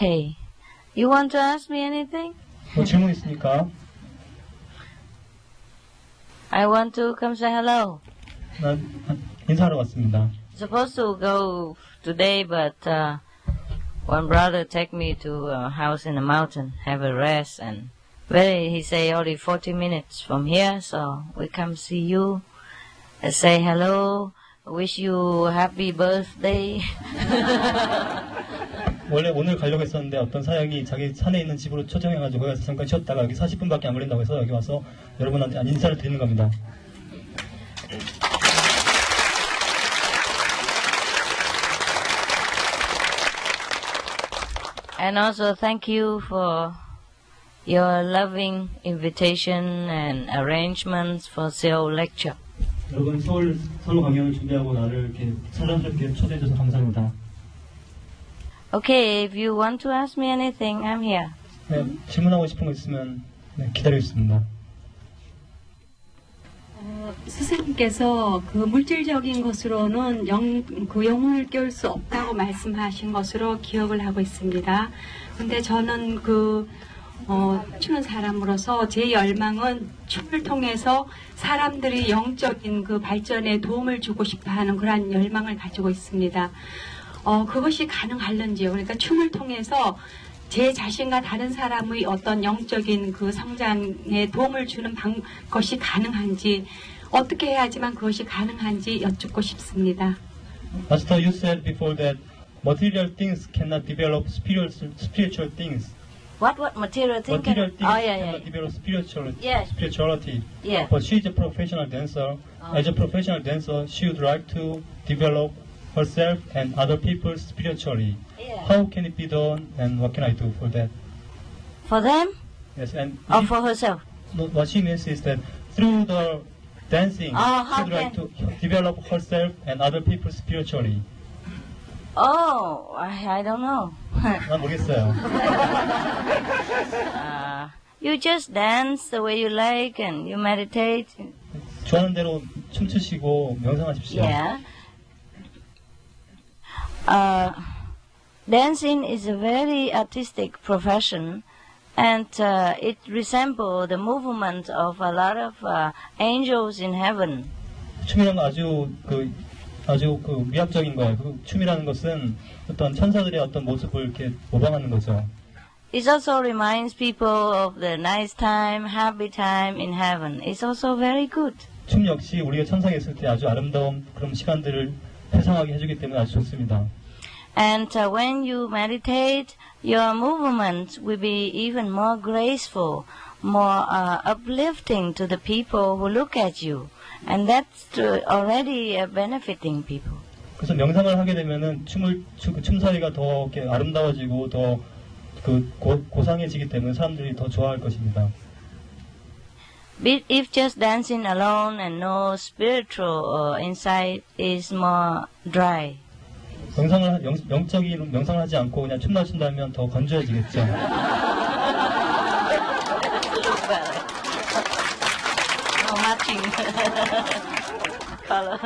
Hey, you want to ask me anything? 뭐 질문 있습니까? I want to come say hello. 나 인사하러 왔습니다. Supposed to go today, but one brother take me to a house in the mountain, have a rest, and he say only 40 minutes from here, so we come see you, say hello, wish you happy birthday. 원래 오늘 가려고 했었는데 어떤 사역이 자기 산에 있는 집으로 초청해가지고 거기 가서 잠깐 쉬었다가 여기 40분밖에 안 걸린다고 해서 여기 와서 여러분한테 인사를 드리는 겁니다. And also thank you for your loving invitation and arrangements for Seoul lecture. 여러분 서울 선호 강연을 준비하고 나를 이렇게 사랑스럽게 초대해줘서 감사합니다. Okay, if you want to ask me anything, I'm here. 네, 질문하고 싶은 거 있으면 기다리고 있습니다. 스승님께서 그 물질적인 것으로는 영혼을 깨울 수 없다고 말씀하신 것으로 기억을 하고 있습니다. 근데 저는 춤는 사람으로서 제 열망은 춤을 통해서 사람들이 영적인 그 발전에 도움을 주고 싶어 하는 그러한 열망을 가지고 있습니다. 그것이 가능할런지요. 그러니까 춤을 통해서 제 자신과 다른 사람의 어떤 영적인 그 성장에 도움을 주는 것이 가능한지, 어떻게 해야지만 그것이 가능한지 여쭙고 싶습니다. Master, you said before that material things cannot develop spiritual things. What material thing? Material things yeah. cannot develop spirituality. Yes. Spirituality. Yeah. But she is a professional dancer. As a professional dancer, she would like to develop herself and other people spiritually. Yeah. How can it be done, and what can I do for that? For them? Yes, and Or for herself? what she means is that through the dancing, she would like to develop herself and other people spiritually. Oh, I don't know. 난 모르겠어요. You just dance the way you like and you meditate. 좋아하는 대로 춤추시고 명상하십시오. Yeah. Dancing is a very artistic profession, and it resembles the movement of a lot of angels in heaven. 춤이란 건 아주 미학적인 거예요. 춤이라는 것은 어떤 천사들의 어떤 모습을 이렇게 모방하는 거죠. It also reminds people of the nice time, happy time in heaven. It's also very good. 춤 역시 우리가 천상에 있을 때 아주 아름다운 그런 시간들을 회상하게 해주기 때문에 아주 좋습니다. And when you meditate, your movements will be even more graceful, more uplifting to the people who look at you. And that's already benefiting people. 그래서 명상을 하게 되면은 춤사위가 더 이렇게 아름다워지고 더 고상해지기 때문에 사람들이 더 좋아할 것입니다. But if just dancing alone and no spiritual insight is more dry. 영적인 명상을 하지 않고 그냥 춤만 춘다면 더 건조해지겠죠. Color.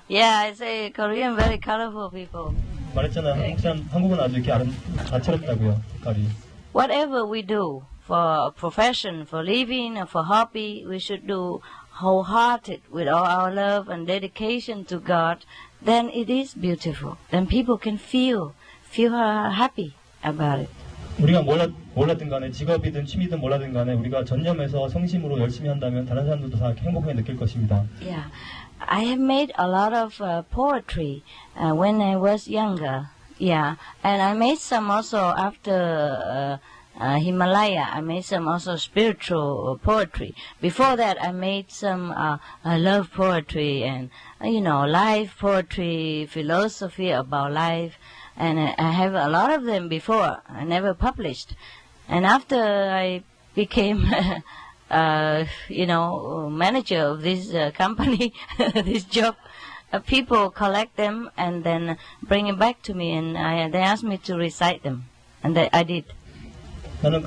Yeah, I say Korean very colorful people. 말했잖아요. 한국은 아주 이렇게 다채롭다고요. 색깔이. Whatever we do for a profession, for living, or for hobby, we should do wholehearted with all our love and dedication to God. Then it is beautiful. Then people can feel happy about it. 우리가 몰랐든 간에 직업이든 취미든 몰랐든 간에 우리가 전념해서 성심으로 열심히 한다면 다른 사람들도 다 행복하게 느낄 것입니다. Yeah, I have made a lot of poetry when I was younger. Yeah, and I made some also after Himalaya. I made some also spiritual poetry. Before that, I made some love poetry and life poetry, philosophy about life. And I have a lot of them before. I never published. And after I became, manager of this company, this job, people collect them and then bring it back to me, and they asked me to recite them, and I did. 나는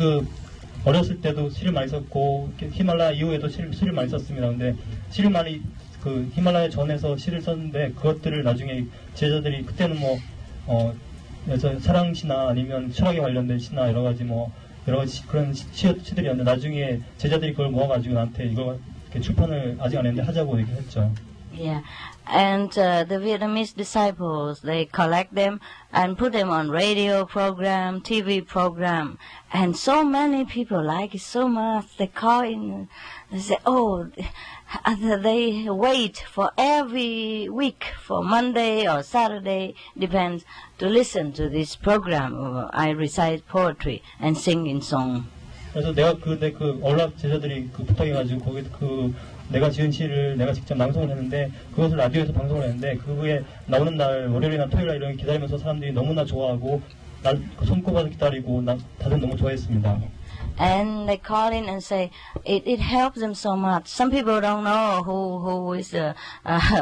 어렸을 때도 시를 많이 썼고 히말라야 이후에도 시를 많이 썼습니다. 근데 시를 많이 히말라야 전에서 시를 썼는데 그것들을 나중에 제자들이 그때는 그래서 사랑 시나 아니면 철학에 관련된 시나 여러 가지 그런 시들이었는데 나중에 제자들이 그걸 모아가지고 나한테 이거 출판을 아직 안 했는데 하자고 얘기했죠. Yeah, and the Vietnamese disciples, they collect them and put them on radio program, TV program, and so many people like it so much. They call in, they say, oh, they wait for every week, for Monday or Saturday, depends, to listen to this program. I recite poetry and sing in song. 그래서 내가 언락 제자들이 부탁해가지고 거기 내가 지은 시를 내가 직접 낭송을 했는데 그것을 라디오에서 방송을 했는데 그게 나오는 날 월요일이나 토요일이나 이런 기다리면서 사람들이 너무나 좋아하고 날 손꼽아서 기다리고 다들 너무 좋아했습니다. And they call in and say it helps them so much. Some people don't know who is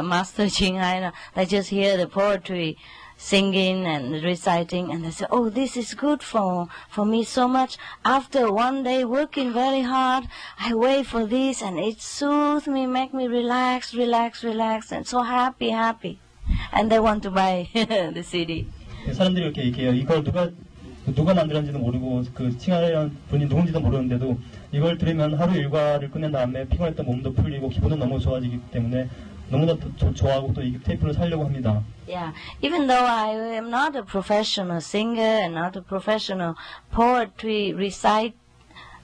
Master Ching Hai. They just hear the poetry singing and reciting, and they say, oh, this is good for me so much. After one day working very hard, I wait for this, and it soothes me, make me relax, and so happy. And they want to buy the CD. 사람들이 이렇게 얘기해요. 이걸 누가 만들었는지도 모르고 칭하이라는 분이 누군지도 모르는데도 이걸 들으면 하루 일과를 끝낸 다음에 피곤했던 몸도 풀리고 기분은 너무 좋아지기 때문에 너무나 좋아하고 또 이 테이프를 살려고 합니다. Yeah, even though I am not a professional singer and not a professional poetry reciter,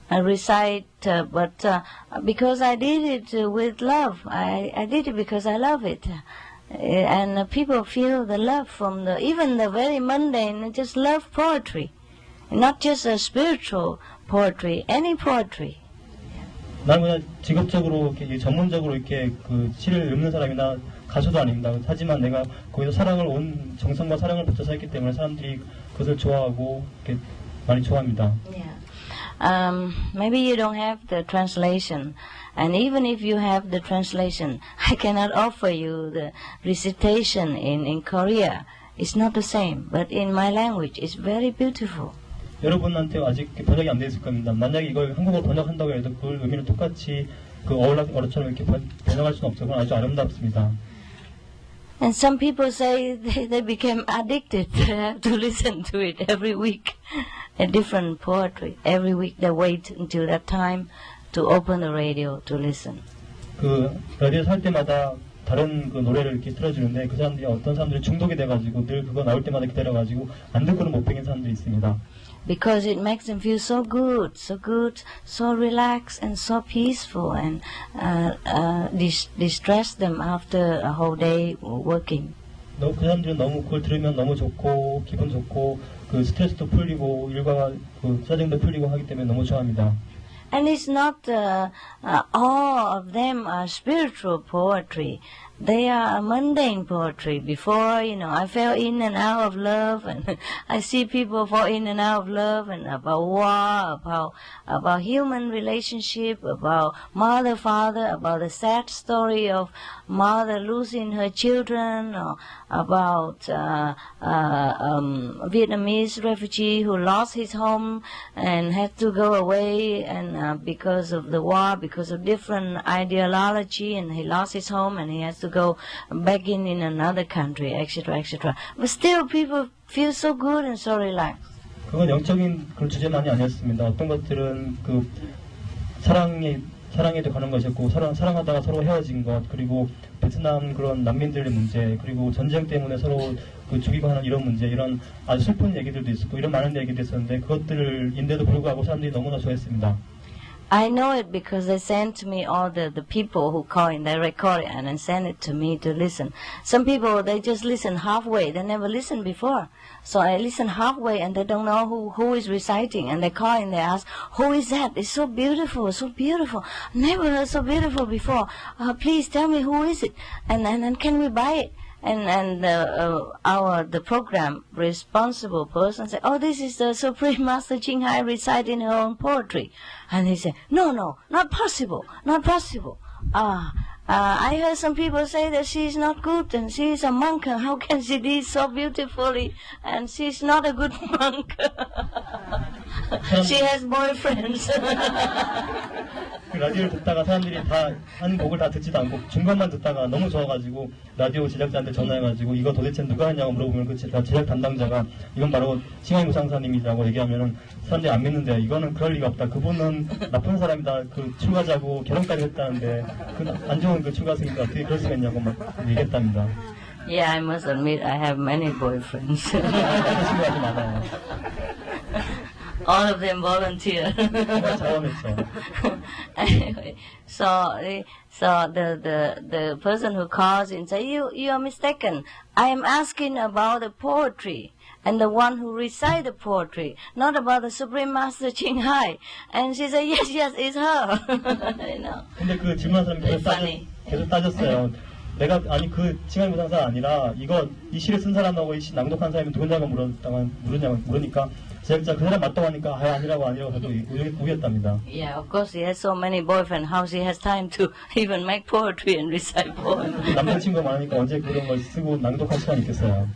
but because I did it with love, I did it because I love it. And people feel the love from even the very mundane, just love poetry. Not just a spiritual poetry, any poetry. 나는 그냥 직업적으로 전문적으로 이렇게 시를 읽는 사람이나 가수도 아닙니다. 하지만 내가 거기서 온 정성과 사랑을 붙여서 했기 때문에 사람들이 그것을 좋아하고 이렇게 많이 좋아합니다. Yeah. Maybe you don't have the translation, and even if you have the translation, I cannot offer you the recitation in Korea. It's not the same, but in my language, it's very beautiful. 여러분한테 아직 번역이 안 돼 있을 겁니다. 만약에 이걸 한국어로 번역한다고 해도 그 의미를 똑같이 어처럼 이렇게 번역할 수는 없죠. 그건 아주 아름답습니다. And some people say they became addicted to listen to it every week. A different poetry. Every week they wait until that time to open the radio to listen. 라디오에서 할 때마다 다른 노래를 이렇게 틀어주는데 어떤 사람들이 중독이 돼가지고 늘 그거 나올 때마다 기다려가지고 안 듣고는 못 베긴 사람들이 있습니다. Because it makes them feel so good, so relaxed and so peaceful, and distress them after a whole day working. 그 사람들은 너무 그걸 들으면 너무 좋고 기분 좋고 스트레스도 풀리고 일과 짜증도 풀리고 하기 때문에 너무 좋아합니다. And it's not all of them are spiritual poetry. They are mundane poetry. Before, I fell in and out of love, and I see people fall in and out of love, and about war, about human relationship, about mother, father, about the sad story of mother losing her children, or about Vietnamese refugee who lost his home and had to go away, and because of the war, because of different ideology, and he lost his home and he has to go back in another country, etc., etc. But still, people feel so good and so relaxed. 그건 영적인 그런 주제만이 아니었습니다. 어떤 것들은 사랑에도 관한 것이었고 사랑하다가 서로 헤어진 것, 그리고 베트남 그런 난민들의 문제, 그리고 전쟁 때문에 서로 죽이고 하는 이런 문제, 이런 아주 슬픈 얘기들도 있었고 이런 많은 얘기도 있었는데 그것들인데도 불구하고 사람들이 너무나 좋아했습니다. I know it because they sent to me all the people who call in, they record it and send it to me to listen. Some people, they just listen halfway. They never listened before. So I listen halfway and they don't know who is reciting. And they call in, they ask, who is that? It's so beautiful, so beautiful. Never heard so beautiful before. Please tell me who is it? And can we buy it? And the program responsible person said, oh, this is the Supreme Master Ching Hai reciting her own poetry. And he said, no, not possible. I heard some people say that she's not good and she's a monk. And how can she do so beautifully? And she's not a good monk. She has boyfriends. 그 라디오를 듣다가 사람들이 다 한 곡을 다 듣지도 않고 중간만 듣다가 너무 좋아가지고 라디오 제작자한테 전화해가지고 이거 도대체 누가 했냐고 물어보면 그 제작 담당자가 이건 바로 칭하이 무상사님이라고 얘기하면은 사람들이 안 믿는데 이거는 그럴 리가 없다. 그분은 나쁜 사람이다. 그 출가자고 결혼까지 했다는데 그 안 좋은 그 출가생인데 어떻게 그럴 수가 있냐고 막 얘기했답니다. Yeah, I must admit I have many boyfriends. 친구가 많아요. All of them volunteer. 자원했죠. Anyway, so the person who calls in say you are mistaken. I am asking about the poetry and the one who recite the poetry, not about the Supreme Master Ching Hai. And she said yes, it's her. You know. 근데 그 질문한 사람이 계속 따졌어요. 내가 아니 그 칭하이 무상사 아니라 이 시를 쓴 사람하고 이 시 낭독한 사람이 누구냐고 물으니까 제작자 그 사람 맞다고 하니까 아니라고 해도 우겼답니다. Yeah, of course he has so many boyfriends. How she has time to even make poetry and recite poems? 남자친구가 많으니까 언제 그런 걸 쓰고 낭독할 시간이 있겠어요.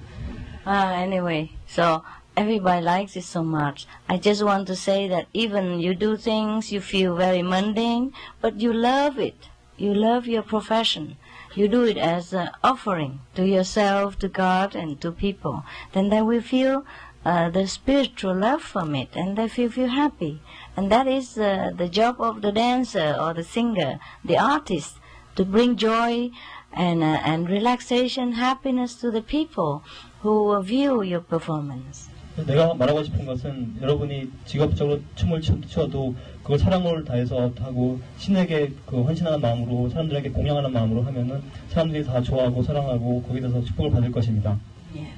Anyway, so everybody likes it so much. I just want to say that even you do things you feel very mundane, but you love it. You love your profession. You do it as an offering to yourself, to God, and to people. Then they will feel the spiritual love from it, and they feel happy. And that is the job of the dancer or the singer, the artist, to bring joy and relaxation, happiness to the people who view your performance. 내가 말하고 싶은 것은 여러분이 직업적으로 춤을 춰도 그걸 사랑을 다해서 하고 신에게 그 헌신하는 마음으로 사람들에게 공양하는 마음으로 하면은 사람들이 다 좋아하고 사랑하고 거기에 대해서 축복을 받을 것입니다. Yeah.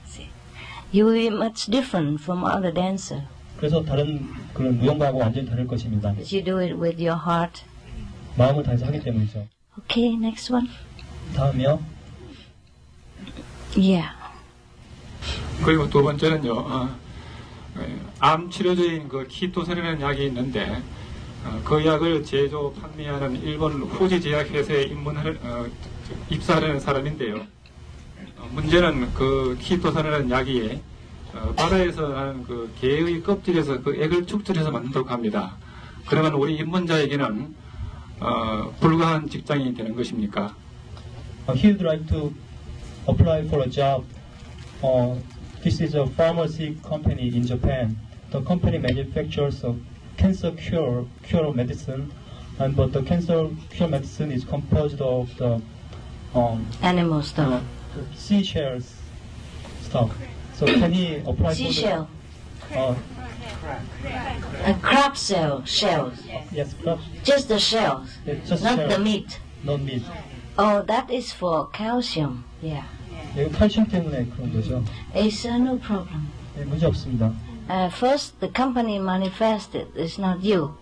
See, you will be much different from other dancers. 그래서 다른 그런 무용가하고 완전히 다를 것입니다. You do it with your heart. 마음을 다해서 하기 때문이죠. Okay, next one. 다음이요. Yeah. 그리고 두 번째는요, 암 치료제인 그 키토산이라는 약이 있는데, 그 약을 제조, 판매하는 일본 후지 제약 회사에 입사하려는 사람인데요. 문제는 그 키토산이라는 약이 바다에서 하는 그 개의 껍질에서 그 액을 축출해서 만든다고 합니다. 그러면 우리 입문자에게는 불가한 직장이 되는 것입니까? He would like to apply for a job. This is a pharmacy company in Japan. The company manufactures a cancer cure medicine, but the cancer cure medicine is composed of the Animal stuff. seashells stuff. So can he apply Seashell. for A crab shells. yes, crab, Just the shells, just not shell, the meat. not meat. Oh, that is for calcium. Yeah. 이거 칼슘 때문에 그런 거죠. It's no problem. 네, 문제 없습니다. First, the company manifested. It's not you.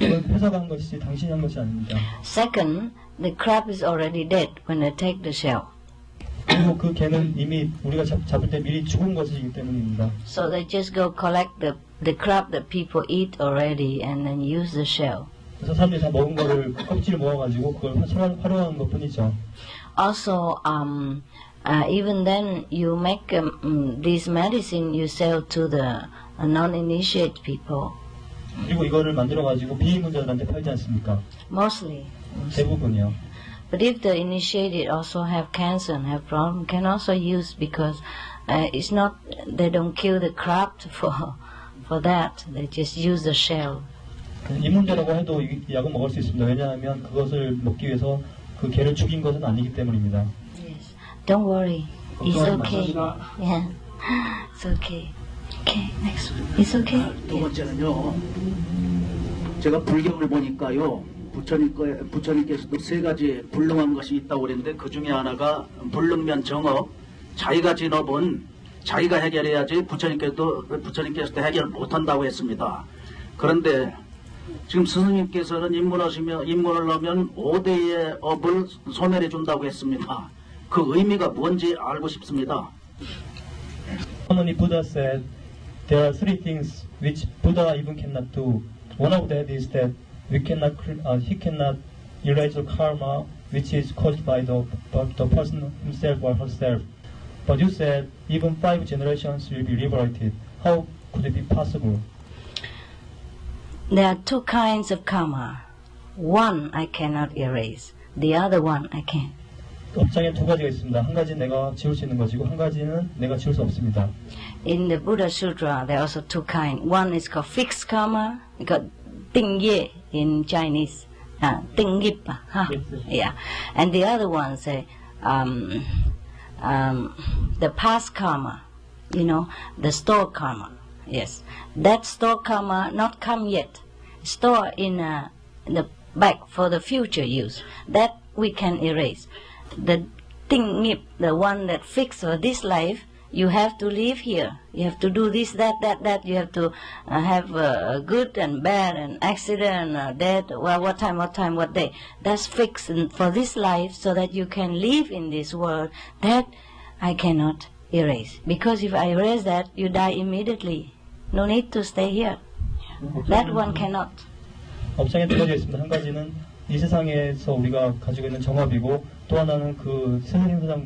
이건 회사가 한 것이지 당신이 한 것이 아닙니다. Second, the crab is already dead when they take the shell. 그리고 그 개는 이미 우리가 잡을 때 미리 죽은 것이기 때문입니다. So they just go collect the crab that people eat already and then use the shell. 그래서 사람들이 다 먹은 거를 껍질을 모아가지고 그걸 활용하는 것뿐이죠. Also, even then, you make this medicine you sell to the non-initiated people. 그리고 이거를 만들어가지고 비인문자들한테 팔지 않습니까? Mostly. 대부분이요. But if the initiated also have cancer and have problem, can also use because it's not they don't kill the crab for that. They just use the shell. 입문자라고 해도 이 약은 먹을 수 있습니다. 왜냐하면 그것을 먹기 위해서 그 개를 죽인 것은 아니기 때문입니다. Yes. Don't worry. It's okay. Yeah. It's okay. Okay. Next one. It's okay. 두 번째는요. 제가 불경을 보니까요. 부처님께서도 세 가지 불능한 것이 있다고 그랬는데 그 중에 하나가 불능면 정업, 자기가 진업은 자기가 해결해야지 부처님께서도 해결 못한다고 했습니다. 그런데 지금 스승님께서는 입문을 하면 5대의 업을 소멸해 준다고 했습니다. 그 의미가 뭔지 알고 싶습니다. Harmony Buddha said there are three things which Buddha even cannot do. One of that is that he cannot erase the karma which is caused by the person himself or herself. But you said even 5 generations will be liberated. How could it be possible? There are two kinds of karma. one I cannot erase. The other one I can. 업장에 두 가지가 있습니다. 한 가지는 내가 지울 수 있는 것이고 한 가지는 내가 지울 수 없습니다. In the Buddha Sutra, there are also two kinds. One is called fixed karma, called tingye in Chinese. Tingyip, huh? Yeah. And the other one say the past karma, the store karma. Yes. That store karma not come yet. Store in the back for the future use. That we can erase. The tingyip, the one that fixed for this life, you have to live here. You have to do this, that. You have to have good and bad and accident, death, what time, what day. That's fixed for this life so that you can live in this world. That I cannot erase. Because if I erase that, you die immediately. No need to stay here. That one cannot. 업장에 두 가지가 있습니다. 한 가지는 이 세상에서 우리가 가지고 있는 정업이고 또 하나는 그 세상에서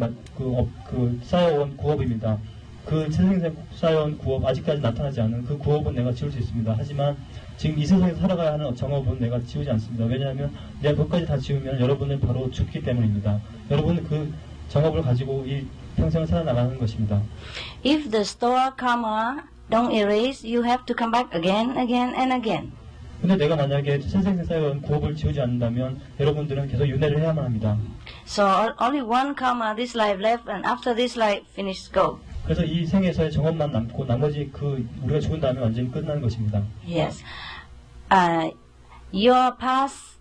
쌓여온 구업입니다. 그 세상에서 쌓여온 구업, 아직까지 나타나지 않은 그 구업은 내가 지울 수 있습니다. 하지만 지금 이 세상에서 살아가야 하는 정업은 내가 지우지 않습니다. 왜냐하면 내가 그것까지 다 지우면 여러분은 바로 죽기 때문입니다. 여러분은 그 정업을 가지고 이 평생을 살아나가는 것입니다. If the store karma don't erase, you have to come back again and again. 근데 내가 만약에 세상에 쌓여온 구업을 지우지 않는다면 여러분들은 계속 윤회를 해야만 합니다. So only one karma, this life left, and after this life, finish, go. 그래서 이 생에서의 정업만 남고 나머지 우리가 죽은 다음에 완전히 끝나는 것입니다. Yes. Your past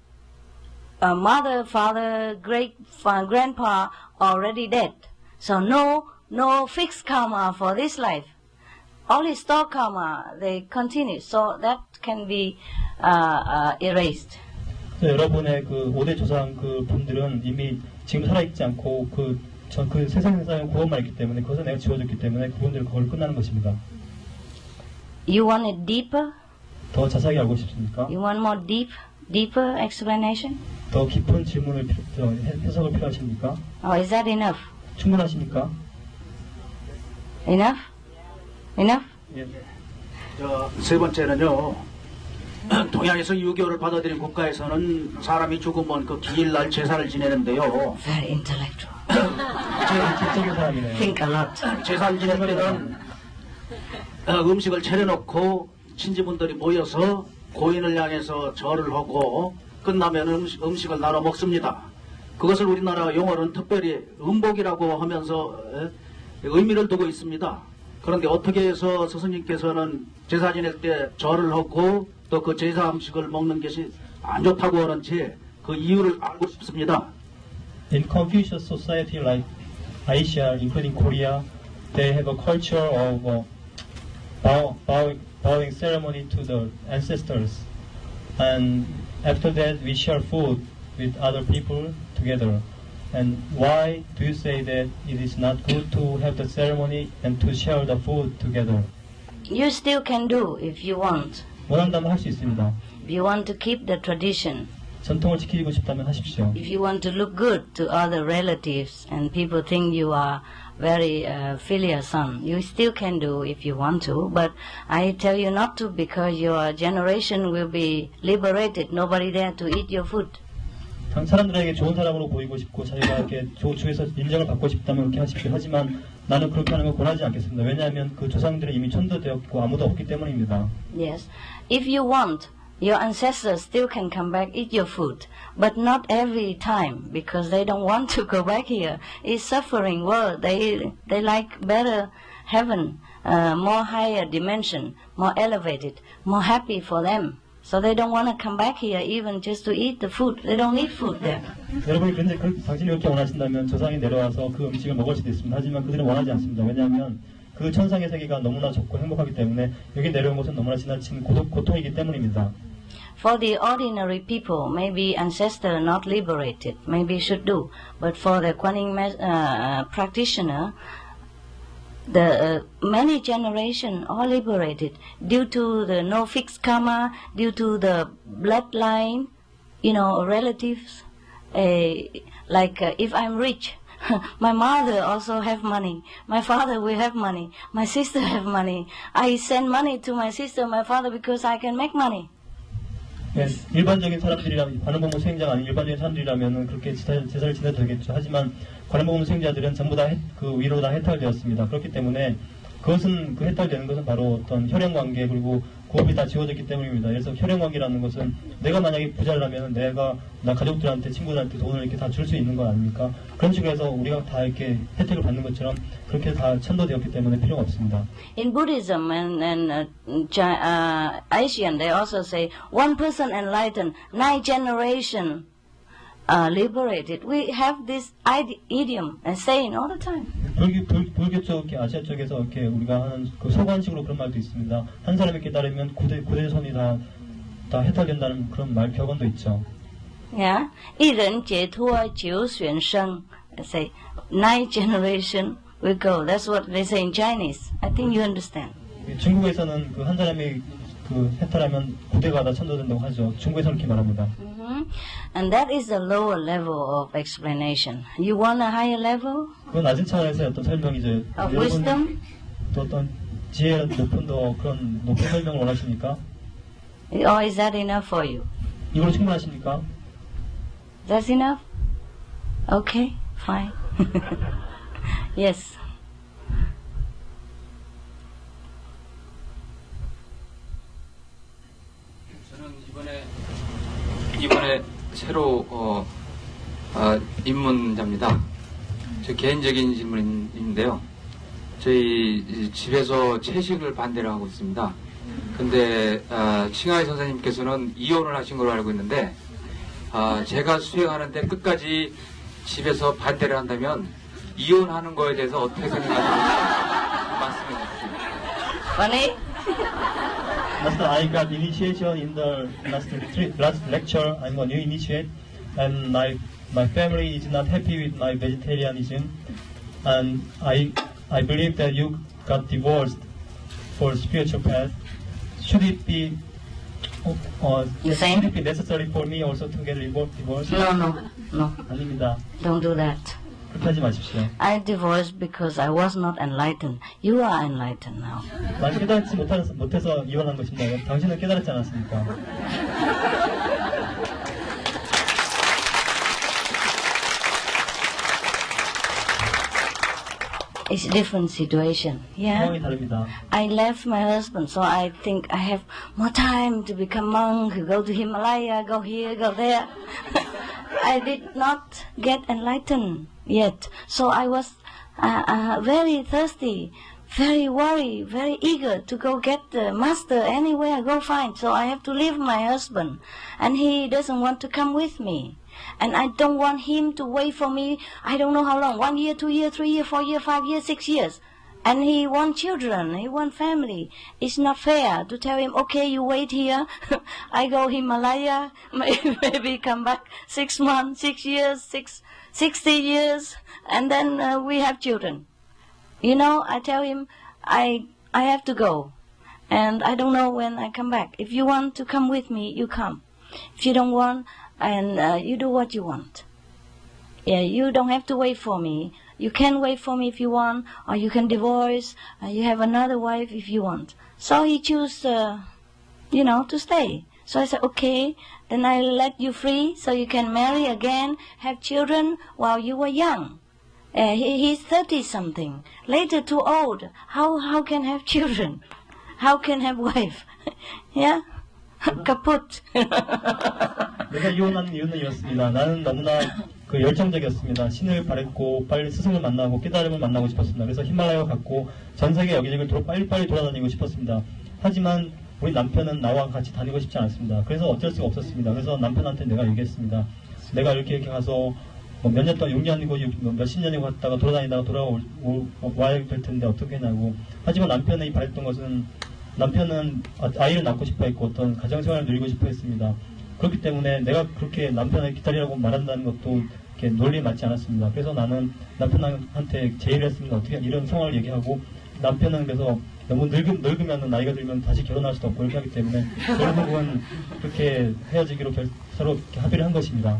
mother, father, great grandpa already dead. So no fixed karma for this life. Only store karma, they continue. So that can be erased. 여러분의 그 5대 조상 그 분들은 이미 지금 살아있지 않고 그 세상에서 쌓여온 구원만 있기 때문에 그것을 내가 지워줬기 때문에 그분들 그걸 끝나는 것입니다. You want it deeper? 더 자세하게 알고 싶습니까? You want more deeper explanation? 더 깊은 질문을 해석을 필요하십니까? Or is that enough? 충분하십니까? Enough? 예. 세 번째는요. 동양에서 유교를 받아들인 국가에서는 사람이 죽으면 그 기일날 제사를 지내는데요. Very intellectual. 지적인 사람이네요. Think a lot. 제사를 지낼 때는 음식을 차려놓고 친지분들이 모여서 고인을 향해서 절을 하고 끝나면 음식을 나눠 먹습니다. 그것을 우리나라 용어로는 특별히 음복이라고 하면서 의미를 두고 있습니다. 그런데 어떻게 해서 스승님께서는 제사 지낼 때 절을 하고 또 그 제사 음식을 먹는 것이 안 좋다고 하는지 그 이유를 알고 싶습니다. In Confucius society like Asia, including Korea, they have a culture of bowing ceremony to the ancestors, and after that we share food with other people together. And why do you say that it is not good to have the ceremony and to share the food together? You still can do if you want. 원한다면 할 수 있습니다. If you want to keep the tradition. 전통을 지키고 싶다면 하십시오. If you want to look good to other relatives and people think you are very filial son, you still can do if you want to. But I tell you not to because your generation will be liberated. Nobody there to eat your food. 사람들에게 좋은 사람으로 보이고 싶고 자기가 이렇게 주에서 인정을 받고 싶다면 그렇게 하십시오. 하지만 나는 그렇게 하는 걸 권하지 않겠습니다. 왜냐하면 그 조상들은 이미 천도되었고 아무도 없기 때문입니다. Yes. If you want, your ancestors still can come back, eat your food. But not every time because they don't want to go back here. It's suffering world. They like better heaven, more higher dimension, more elevated, more happy for them. So they don't want to come back here even just to eat the food. They don't need food there. 여러분이 근데 당신이 그렇게 원하신다면 조상이 내려와서 그 음식을 먹을 수도 있습니다. 하지만 그들은 원하지 않습니다. 왜냐하면 그 천상의 세계가 너무나 좋고 행복하기 때문에 여기 내려온 것은 너무나 지나친 고통이기 때문입니다. For the ordinary people, maybe ancestor not liberated, maybe should do. But for the Kuan Yin practitioner, the many generations are liberated due to the no fixed karma, due to the bloodline, relatives. If I'm rich, my mother also have money, my father will have money, my sister have money. I send money to my sister, my father because I can make money. 네, 일반적인 사람들이라면 관음법문 수행자가 아닌 일반적인 사람들이라면 그렇게 제사를 지내도 되겠죠. 하지만 관음법문 수행자들은 전부 다 그 위로 다 해탈되었습니다. 그렇기 때문에 그것은 그 해탈되는 것은 바로 어떤 혈연관계 그리고 고업이 다 지워졌기 때문입니다. 그래서 혈연관계라는 것은 내가 만약에 부자라면 내가 나 가족들한테 친구들한테 돈을 이렇게 다 줄 수 있는 건 아닙니까? 그런 식으로 해서 우리가 다 이렇게 혜택을 받는 것처럼 그렇게 다 천도되었기 때문에 필요가 없습니다. In Buddhism and Asian, they also say one person enlightened, 9 generation liberated. We have this idiom and saying all the time. 불교 쪽, 아시아 쪽에서 이렇게 우리가 하는 그 소관식으로 그런 말도 있습니다. 한 사람이 깨달으면 고대손이 다 해탈된다는 그런 말 격언도 있죠. Yeah, 一人解脱九玄生. Say 9 generation will go. That's what they say in Chinese. I think you understand. 중국에서는 그 한 사람이 그 해탈하면 고대가 다 천도된다고 하죠. 중국에서 그렇게 말합니다. And that is the lower level of explanation. You want a higher level? 그건 낮은 차원에서의 어떤 설명이죠. Of wisdom? 또 어떤 지혜의 높은 그런 높은 설명을 원하십니까? Or is that enough for you? 이걸로 충분하십니까? That's enough? Okay, fine. Yes. 저는 이번에 새로 입문자입니다. 제 개인적인 질문인데요. 저희 집에서 채식을 반대를 하고 있습니다. 근데 칭하이 선생님께서는 이혼을 하신 걸로 알고 있는데 제가 수행하는데 끝까지 집에서 반대를 한다면 이혼하는 거에 대해서 어떻게 생각하시는지 말씀해 주십시오. Funny? Master, I got initiation in the last lecture. I'm a new initiate, and my family is not happy with my vegetarianism, and I believe that you got divorced for spiritual path. Should it be The same? should it be necessary for me also to get divorced? No. 아닙니다. Don't do that. 그렇게 하지 마십시오. I divorced because I was not enlightened. You are enlightened now. 난 깨달지 못해서 이혼한 것입니다. 당신은 깨달았지 않았습니까? It's a different situation. Yeah. 상황이 다릅니다. I left my husband, so I think I have more time to become monk, go to Himalaya, go here, go there. I did not get enlightened yet, so I was very thirsty, very worried, very eager to go get the master anywhere I go find. So I have to leave my husband, and he doesn't want to come with me. And I don't want him to wait for me, I don't know how long, 1 year, 2 years, 3 years, 4 years, 5 years, 6 years. And he wants children, he wants family. It's not fair to tell him, okay, you wait here, I go Himalaya, maybe come back 6 months, 6 years, 60 years, and then we have children. You know, I tell him, I have to go, and I don't know when I come back. If you want to come with me, you come. If you don't want, and you do what you want. Yeah, you don't have to wait for me. You can wait for me if you want, or you can divorce, you have another wife if you want. So he chose, to stay. So I said, okay, then I'll let you free so you can marry again, have children while you were young. He's 30-something, later too old. How can have children? How can have wife? Yeah? kaput. 내가 이혼한 이유는 이렇습니다. 나는 너무나 열정적이었습니다. 신을 바랬고 빨리 스승을 만나고 깨달음을 만나고 싶었습니다. 그래서 히말라야 갔고 전 세계 여기저기 빨리빨리 돌아다니고 싶었습니다. 하지만 우리 남편은 나와 같이 다니고 싶지 않았습니다. 그래서 어쩔 수가 없었습니다. 그래서 남편한테 내가 얘기했습니다. 내가 이렇게 가서 몇 년 동안 6년이고 몇십 년이고 갔다가 돌아다니다가 와야 될 텐데 어떻게 하냐고. 하지만 남편이 바랬던 것은 남편은 아이를 낳고 싶어 했고 어떤 가정생활을 누리고 싶어 했습니다. 그렇기 때문에 내가 그렇게 남편을 기다리라고 말한다는 것도 이렇게 논리에 맞지 않았습니다. 그래서 나는 남편한테 제의를 했습니다. 어떻게 이런 상황을 얘기하고 남편은 그래서 너무 늙으면 나이가 들면 다시 결혼할 수도 없고 이렇게 하기 때문에 결국은 그렇게 헤어지기로 서로 합의를 한 것입니다.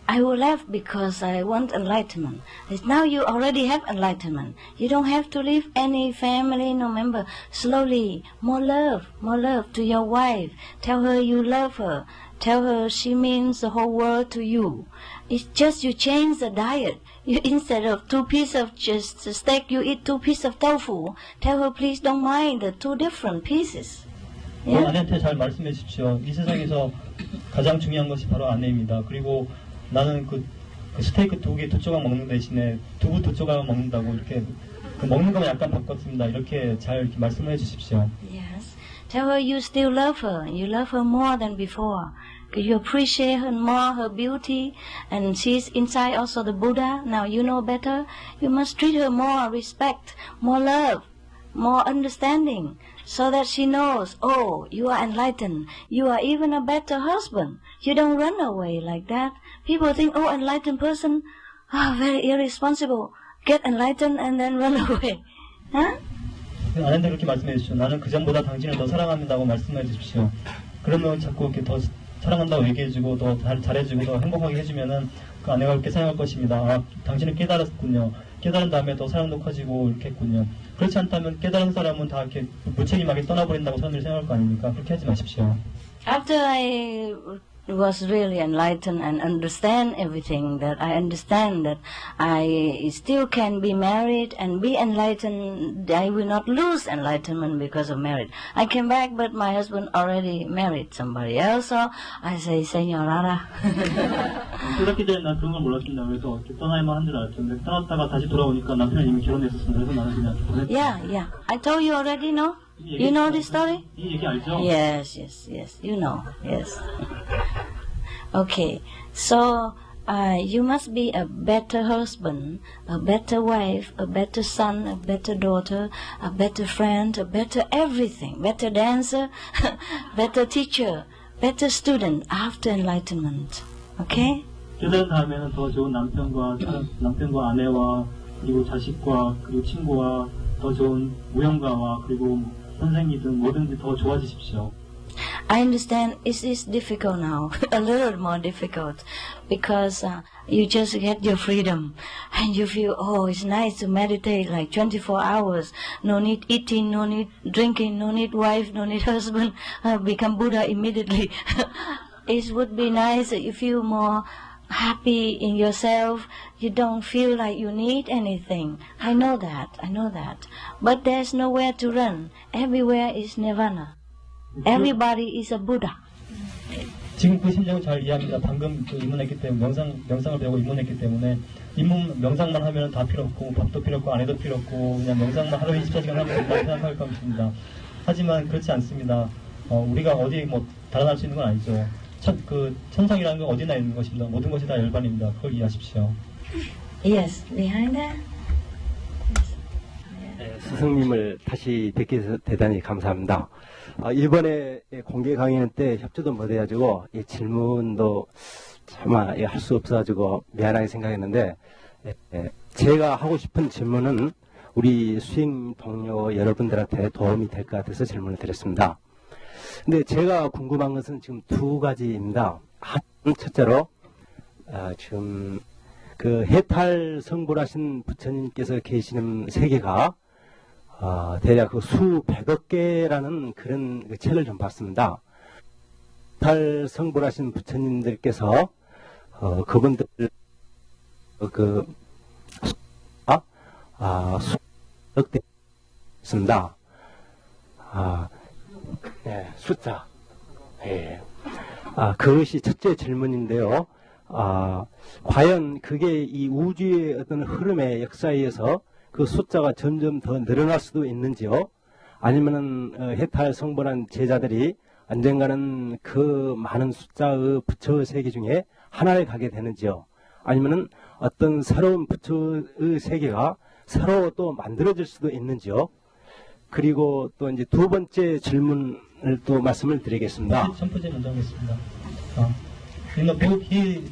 I will laugh because I want enlightenment. Now you already have enlightenment. You don't have to leave any family, no member. Slowly, more love to your wife. Tell her you love her. Tell her she means the whole world to you. It's just you change the diet. You, instead of 2 pieces of just steak, you eat 2 pieces of tofu. Tell her please don't mind the 2 different pieces. 아내한테 잘 말씀해 주십시오. 이 세상에서 가장 중요한 것이 바로 아내입니다. 그리고 나는 그 스테이크 2개 2조각 먹는 대신에 두부 2조각 먹는다고 이렇게 먹는 거만 약간 바꿨습니다. 이렇게 잘 이렇게 말씀을 해주십시오. Yes. Tell her you still love her. You love her more than before. You appreciate her more, her beauty, and she's inside also the Buddha. Now you know better. You must treat her more respect, more love, more understanding, so that she knows, oh, you are enlightened. You are even a better husband. You don't run away like that. People think, oh, enlightened person, very irresponsible. Get enlightened and then run away. Huh? 아내한테 그렇게 말씀해 주십시오. 나는 그전보다 당신을 더 사랑합니다고 말씀해 주십시오. 그러면 자꾸 이렇게 더 사랑한다고 얘기해주고 더 잘해주고 더 행복하게 해주면은 그 아내가 그렇게 생각할 것입니다. 아, 당신은 깨달았군요. 깨달은 다음에 더 사랑도 커지고 이렇게 했군요. 그렇지 않다면 깨달은 사람은 다 이렇게 무책임하게 떠나버린다고 사람들이 생각할 거 아닙니까? 그렇게 하지 마십시오. After I was really enlightened and understand everything, that I understand that I still can be married and be enlightened. I will not lose enlightenment because of marriage. I came back, but my husband already married somebody else, so I say, Señorara. 깨닫기 전에 난 그런 걸 몰랐습니다. 그래서 떠나야만 한 줄 알았는데 떠났다가 다시 돌아오니까 남편은 이미 결혼했었습니다. 그래서 나는 그냥 Yeah. I told you already, no? You know this story? 이 얘기 알죠? Yes. You know. Yes. Okay. So you must be a better husband, a better wife, a better son, a better daughter, a better friend, a better everything, better dancer, better teacher, better student after enlightenment. Okay? 깨달은 다음에는 더 좋은 남편과 아내와 그리고 자식과 그리고 친구와 더 좋은 무용가와 그리고 선생이든 뭐든지 더 좋아지십시오. I understand it is difficult now, a little more difficult, because you just get your freedom and you feel, oh, it's nice to meditate like 24 hours, no need eating, no need drinking, no need wife, no need husband, become Buddha immediately. It would be nice if you feel more happy in yourself. You don't feel like you need anything. I know that. But there's nowhere to run. Everywhere is nirvana. Everybody is a Buddha. 지금 그 심정을 잘 이해합니다. 방금 그 입문했기 때문에 명상을 배우고 입문했기 때문에 명상만 하면 다 필요 없고 밥도 필요 없고 아내도 필요 없고 그냥 명상만 하루 24시간 하면 된다고 생각할 겁니다. 하지만 그렇지 않습니다. 우리가 어디 뭐 달아날 수 있는 건 아니죠. 천상이라는 건 어디나 있는 것입니다. 모든 것이 다 열반입니다. 그걸 이해하십시오. Yes, behind that. 스승님을 다시 뵙게 해서 대단히 감사합니다. 이번에 공개 강연 때 협조도 못해가지고 질문도 차마 할 수 없어가지고 미안하게 생각했는데 제가 하고 싶은 질문은 우리 수행 동료 여러분들한테 도움이 될 것 같아서 질문을 드렸습니다. 근데 제가 궁금한 것은 지금 2가지입니다. 첫째로 지금 그 해탈 성불하신 부처님께서 계시는 세계가 대략 그 수백억 개라는 그런 그 책을 좀 봤습니다. 해탈 성불하신 부처님들께서 그분들 그 수백억 대 있습니다. 네, 숫자. 예. 그것이 첫째 질문인데요. 과연 그게 이 우주의 어떤 흐름의 역사에 의해서 그 숫자가 점점 더 늘어날 수도 있는지요? 아니면은 해탈 성불한 제자들이 언젠가는 그 많은 숫자의 부처 세계 중에 하나를 가게 되는지요? 아니면은 어떤 새로운 부처의 세계가 새로 또 만들어질 수도 있는지요? 그리고 또 이제 2번째 질문을 또 말씀을 드리겠습니다. 첫 번째 먼저 하겠습니다. In the book, he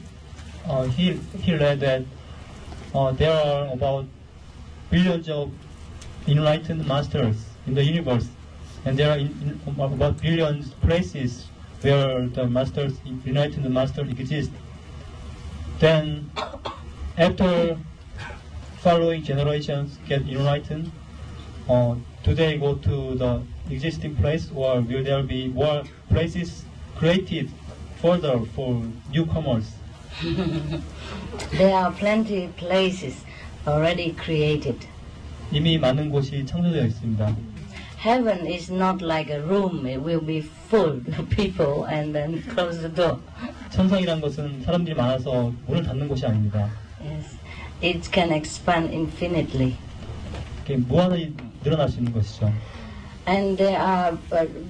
read that there are about billions of enlightened masters in the universe, and there are about billions places where the enlightened masters exist. then after following generations get enlightened, do they go to the existing place, or will there be more places created further for newcomers? There are plenty places already created. 이미 많은 곳이 창조되어 있습니다. Heaven is not like a room. It will be full of people and then close the door. 천상이란 것은 사람들이 많아서 문을 닫는 곳이 아닙니다. Yes, it can expand infinitely. 이렇게 무한히 늘어날 수 있는 것이죠. And there are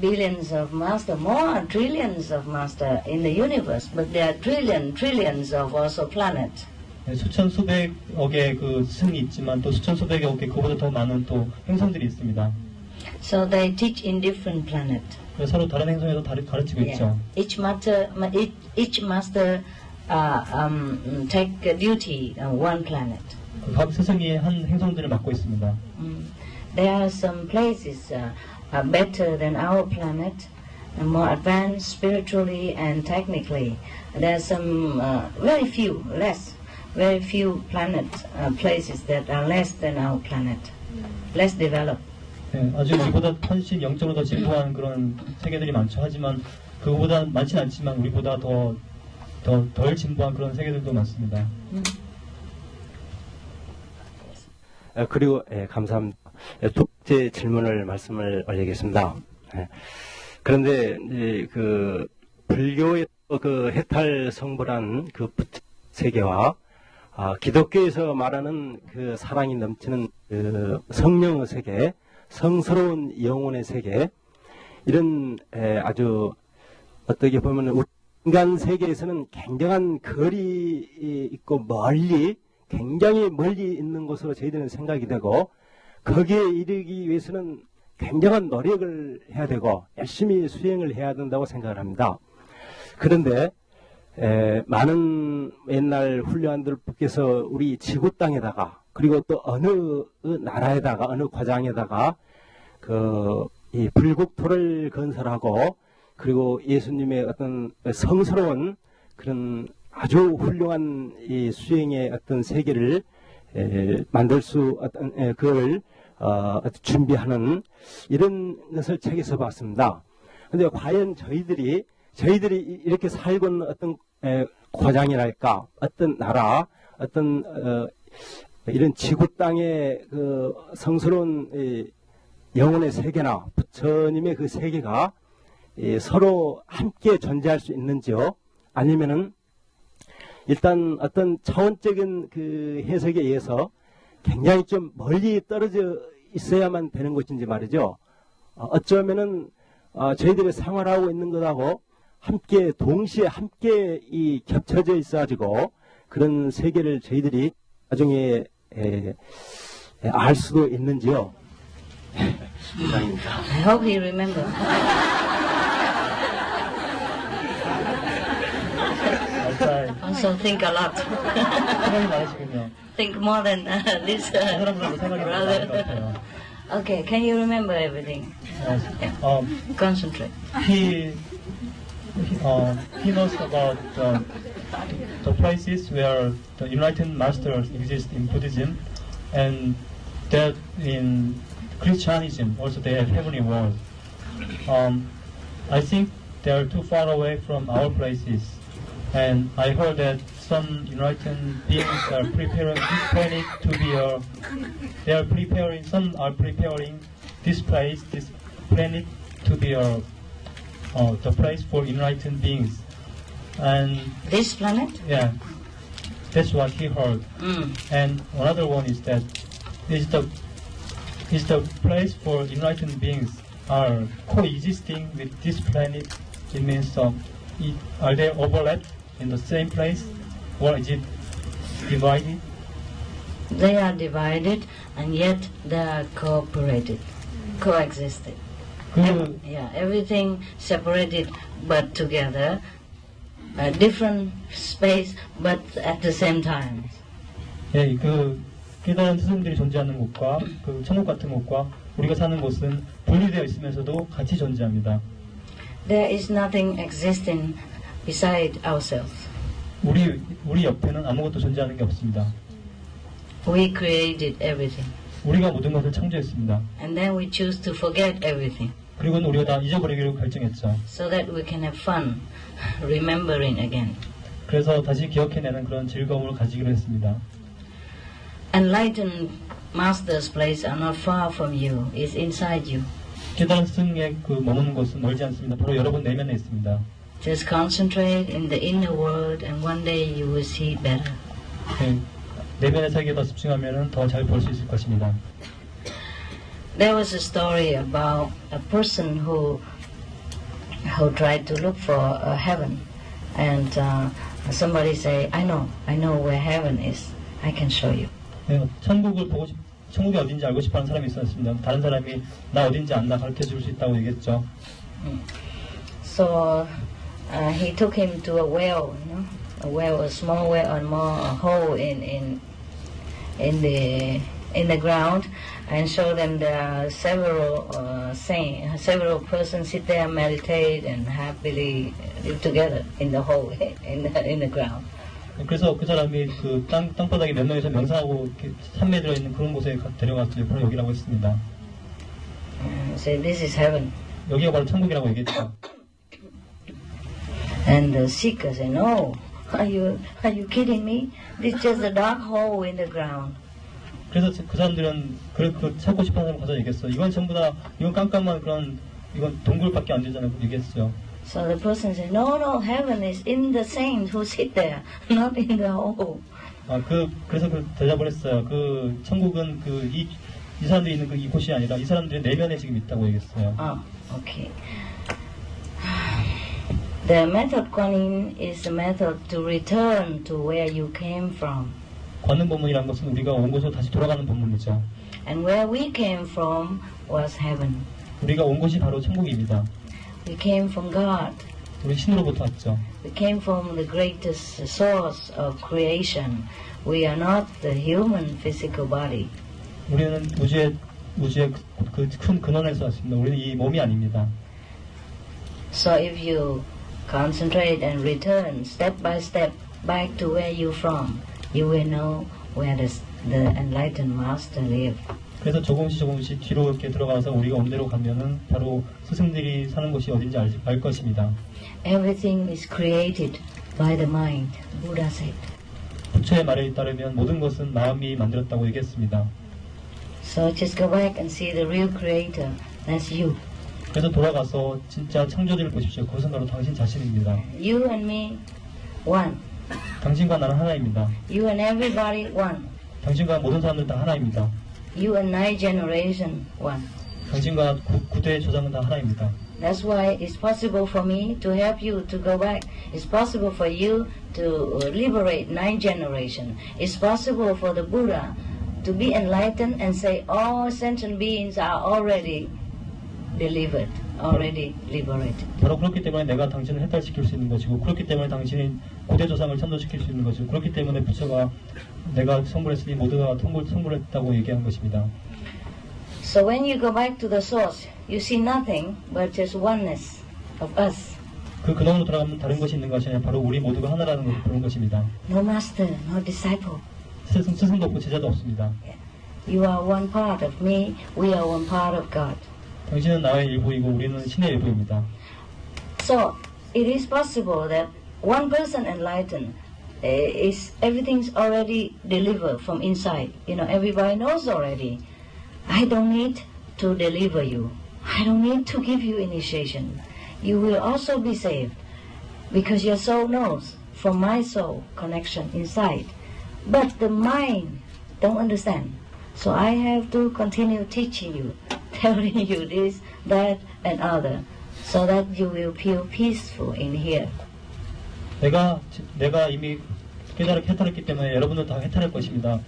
billions of master, more trillions of master in the universe, but there are trillions of also planets. 수천 수백억의 그 스승이 있지만 또 수천 수백억의 그보다 더 많은 또 행성들이 있습니다. So they teach in different planets. 그래서 서로 다른 행성에서 가르치고 있죠. Each master take a duty on one planet. 각 스승이 한 행성들을 맡고 있습니다. There are some places better than our planet, and more advanced spiritually and technically. There are some very few planet places that are less than our planet, less developed. 네, 아주 우리보다 훨씬 영적으로 더 진보한 그런 세계들이 많죠. 하지만 그거보다 많진 않지만 우리보다 덜 진보한 그런 세계들도 많습니다. 그리고 감사합니다. 두 번째 질문을 말씀을 올리겠습니다. 그런데 이제 그 불교의 그 해탈 성불한 그 세계와 기독교에서 말하는 그 사랑이 넘치는 그 성령의 세계, 성스러운 영혼의 세계, 이런 아주 어떻게 보면 우리 인간 세계에서는 굉장한 거리 있고 굉장히 멀리 있는 것으로 저희들은 생각이 되고, 거기에 이르기 위해서는 굉장한 노력을 해야 되고 열심히 수행을 해야 된다고 생각을 합니다. 그런데 많은 옛날 훌륭한들께서 우리 지구 땅에다가, 그리고 또 어느 나라에다가, 어느 과장에다가 이 불국토를 건설하고, 그리고 예수님의 어떤 성스러운 그런 아주 훌륭한 이 수행의 어떤 세계를 만들 수, 그걸 준비하는 이런 것을 책에서 봤습니다. 근데 과연 저희들이 이렇게 살고 있는 어떤 과장이랄까, 어떤 나라, 어떤 이런 지구 땅의 그 성스러운 영혼의 세계나 부처님의 그 세계가 서로 함께 존재할 수 있는지요? 아니면은 일단 어떤 차원적인 그 해석에 의해서 굉장히 좀 멀리 떨어져 있어야만 되는 것인지 말이죠. 어쩌면은 저희들이 생활하고 있는 것하고 함께 동시에 함께 이 겹쳐져 있어가지고 그런 세계를 저희들이 나중에 알 수도 있는지요. 이상입니다. I hope he remembers. Also think a lot. 생각이 많으시군요. Think more than this 사람들도 생각이 많은 것 brother. 같아요. Okay, can you remember everything? Concentrate. He knows about the places where the enlightened masters exist in Buddhism, and that in Christianism also they have heavenly world. I think they are too far away from our places, and I heard that some enlightened beings are preparing this planet to be some are preparing this planet to be the place for enlightened beings. And This planet? yeah, that's what he heard. And another one is that is the place for enlightened beings are coexisting with this planet. It means are they overlapped in the same place, or is it divided? They are divided and yet they are cooperated, coexisted. Yeah, everything separated but together, a different space but at the same time. 예, 그 깨달은 스승들이 존재하는 곳과 그 천국 같은 곳과 우리가 사는 곳은 분리되어 있으면서도 같이 존재합니다. There is nothing existing beside ourselves. 우리 옆에는 아무것도 존재하는 게 없습니다. We created everything. 우리가 모든 것을 창조했습니다. And then we choose to forget everything. 그리고는 우리가 다 잊어버리기로 결정했죠. So that we can have fun remembering again. 그래서 다시 기억해내는 그런 즐거움을 가지기로 했습니다. Enlightened Master's place are not far from you. It's inside you. 깨달은 스승의 그 머무는 곳은 멀지 않습니다. 바로 여러분 내면에 있습니다. Just concentrate in the inner world and one day you will see better. 네, 내면의 세계에 더 집중하면 더 잘 볼 수 있을 것입니다. There was a story about a person who tried to look for a heaven, and somebody say, I know where heaven is. I can show you. 네, 천국이 어딘지 알고 싶어하는 사람이 있었습니다. 다른 사람이 나 어딘지 안다 가르쳐 줄 수 있다고 얘기했죠. So he took him to a well, a well, a small well, a hole in the ground, and show them there are several persons sit there, meditate, and happily live together in the hole in the ground. 그래서 그 사람이 그 땅바닥에 몇 명이서 명상하고 산매에 들어있는 그런 곳에 데려갔어요. 바로 여기라고 했습니다. Say this is heaven. 여기가 바로 천국이라고 얘기했죠. And the seeker said, no, are you kidding me? This is just a dark hole in the ground. 그래서 그 사람들은 그 찾고 싶어하는 사람 가서 얘기했어. 이건 전부 다 이건 깜깜한 이건 동굴밖에 안 되잖아요. 얘기했어요. So the person said, no, heaven is in the saints who sit there, not in the hole. 그래서 대답을 했어요. 그 천국은 이 사람들이 있는 이곳이 아니라 이 사람들의 내면에 지금 있다고 얘기했어요. Okay. The method Kuan is a method to return to where you came from. 관음 법문이라는 것은 우리가 온 곳으로 다시 돌아가는 법문이죠. And where we came from was heaven. 우리가 온 곳이 바로 천국입니다. We came from God. 우리 신으로부터 왔죠. We came from the greatest source of creation. We are not the human physical body. 우리는 우주의 그 큰 근원에서 왔습니다. 우리는 이 몸이 아닙니다. So if you concentrate and return step by step back to where you're from, you will know where the enlightened master lives. 그래서 조금씩 뒤로 이렇게 들어가서 우리가 온 데로 가면은 바로 스승들이 사는 곳이 어딘지 알 것입니다. Everything is created by the mind. Buddha said. 부처의 말에 따르면 모든 것은 마음이 만들었다고 얘기했습니다. So just go back and see the real creator. That's you. 그래서 돌아가서 진짜 창조주를 보십시오. 그것은 바로 당신 자신입니다. You and me, one. 당신과 나는 하나입니다. You and everybody, one. 당신과 모든 사람들 다 하나입니다. You and nine generation, one. 당신과 9대 조상은 다 하나입니다. That's why it's possible for me to help you to go back. It's possible for you to liberate nine generation. It's possible for the Buddha to be enlightened and say all sentient beings are already delivered, already liberated. 바로 그렇기 때문에 내가 당신을 해탈시킬 수 있는 것이고, 그렇기 때문에 당신이 고대 조상을 참도시킬 수 있는 것이고, 그렇기 때문에 부처가 내가 성불했으니 모두가 성불했다고 얘기한 것입니다. So when you go back to the source, you see nothing but just oneness of us. 그 근원으로 돌아가면 다른 것이 있는 것이 아니라 바로 우리 모두가 하나라는 것을 보는 것입니다. No master, no disciple. 스승도 없고 제자도 없습니다. You are one part of me, we are one part of God. 당신은 나의 일부이고 우리는 신의 일부입니다. So it is possible that one person enlightened is everything's already delivered from inside. You know, everybody knows already. I don't need to deliver you. I don't need to give you initiation. You will also be saved because your soul knows from my soul connection inside. But the mind don't understand. So I have to continue teaching you, telling you this, that, and other, so that you will feel peaceful in here. 내가 이미 해탈했기 때문에 여러분들 다 해탈할 것입니다.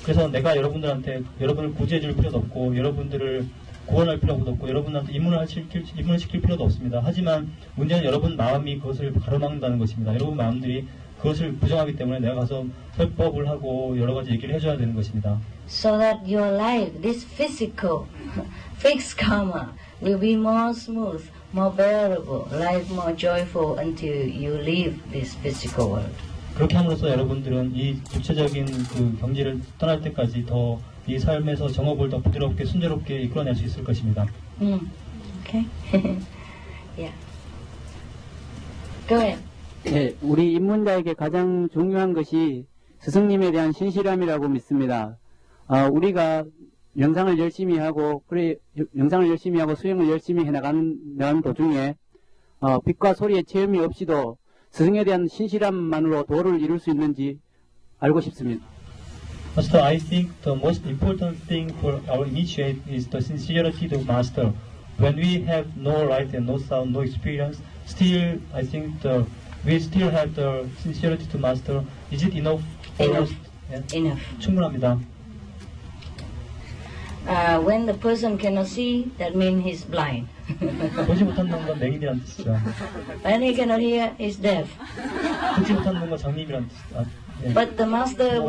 그래서 내가 여러분을 구제해 줄 필요도 없고, 여러분들을 구원할 필요도 없고, 여러분한테 입문을 시킬 필요도 없습니다. 하지만 문제는 여러분 마음이 그것을 가로막는다는 것입니다. 여러분 마음들이 그것을 부정하기 때문에 내가 가서 설법을 하고 여러 가지 얘기를 해줘야 되는 것입니다. So that your life, this physical, fixed karma, will be more smooth, more bearable, life more joyful until you leave this physical world. 그렇게 함으로써 여러분들은 이 구체적인 그 경지를 떠날 때까지 더 이 삶에서 정업을 더 부드럽게 순조롭게 이끌어낼 수 있을 것입니다. Okay. Yeah. Go ahead. 네, 우리 입문자에게 가장 중요한 것이 스승님에 대한 신실함이라고 믿습니다. 우리가 명상을 열심히 하고, 명상을 열심히 하고 수행을 열심히 해나가는 도중에, 빛과 소리의 체험이 없이도 스승에 대한 신실함만으로 도를 이룰 수 있는지 알고 싶습니다. Master, I think the most important thing for our initiate is the sincerity to Master. When we have no light and no sound, no experience, still I think we still have the sincerity to Master. Is it enough for us? Enough. 충분합니다. When the person cannot see, that means he's blind. 보지 못한다는 건 맹인이라는 뜻이죠. When he cannot hear, he's deaf. 듣지 못하는 건 장님이라는 뜻이죠. 예. But the master,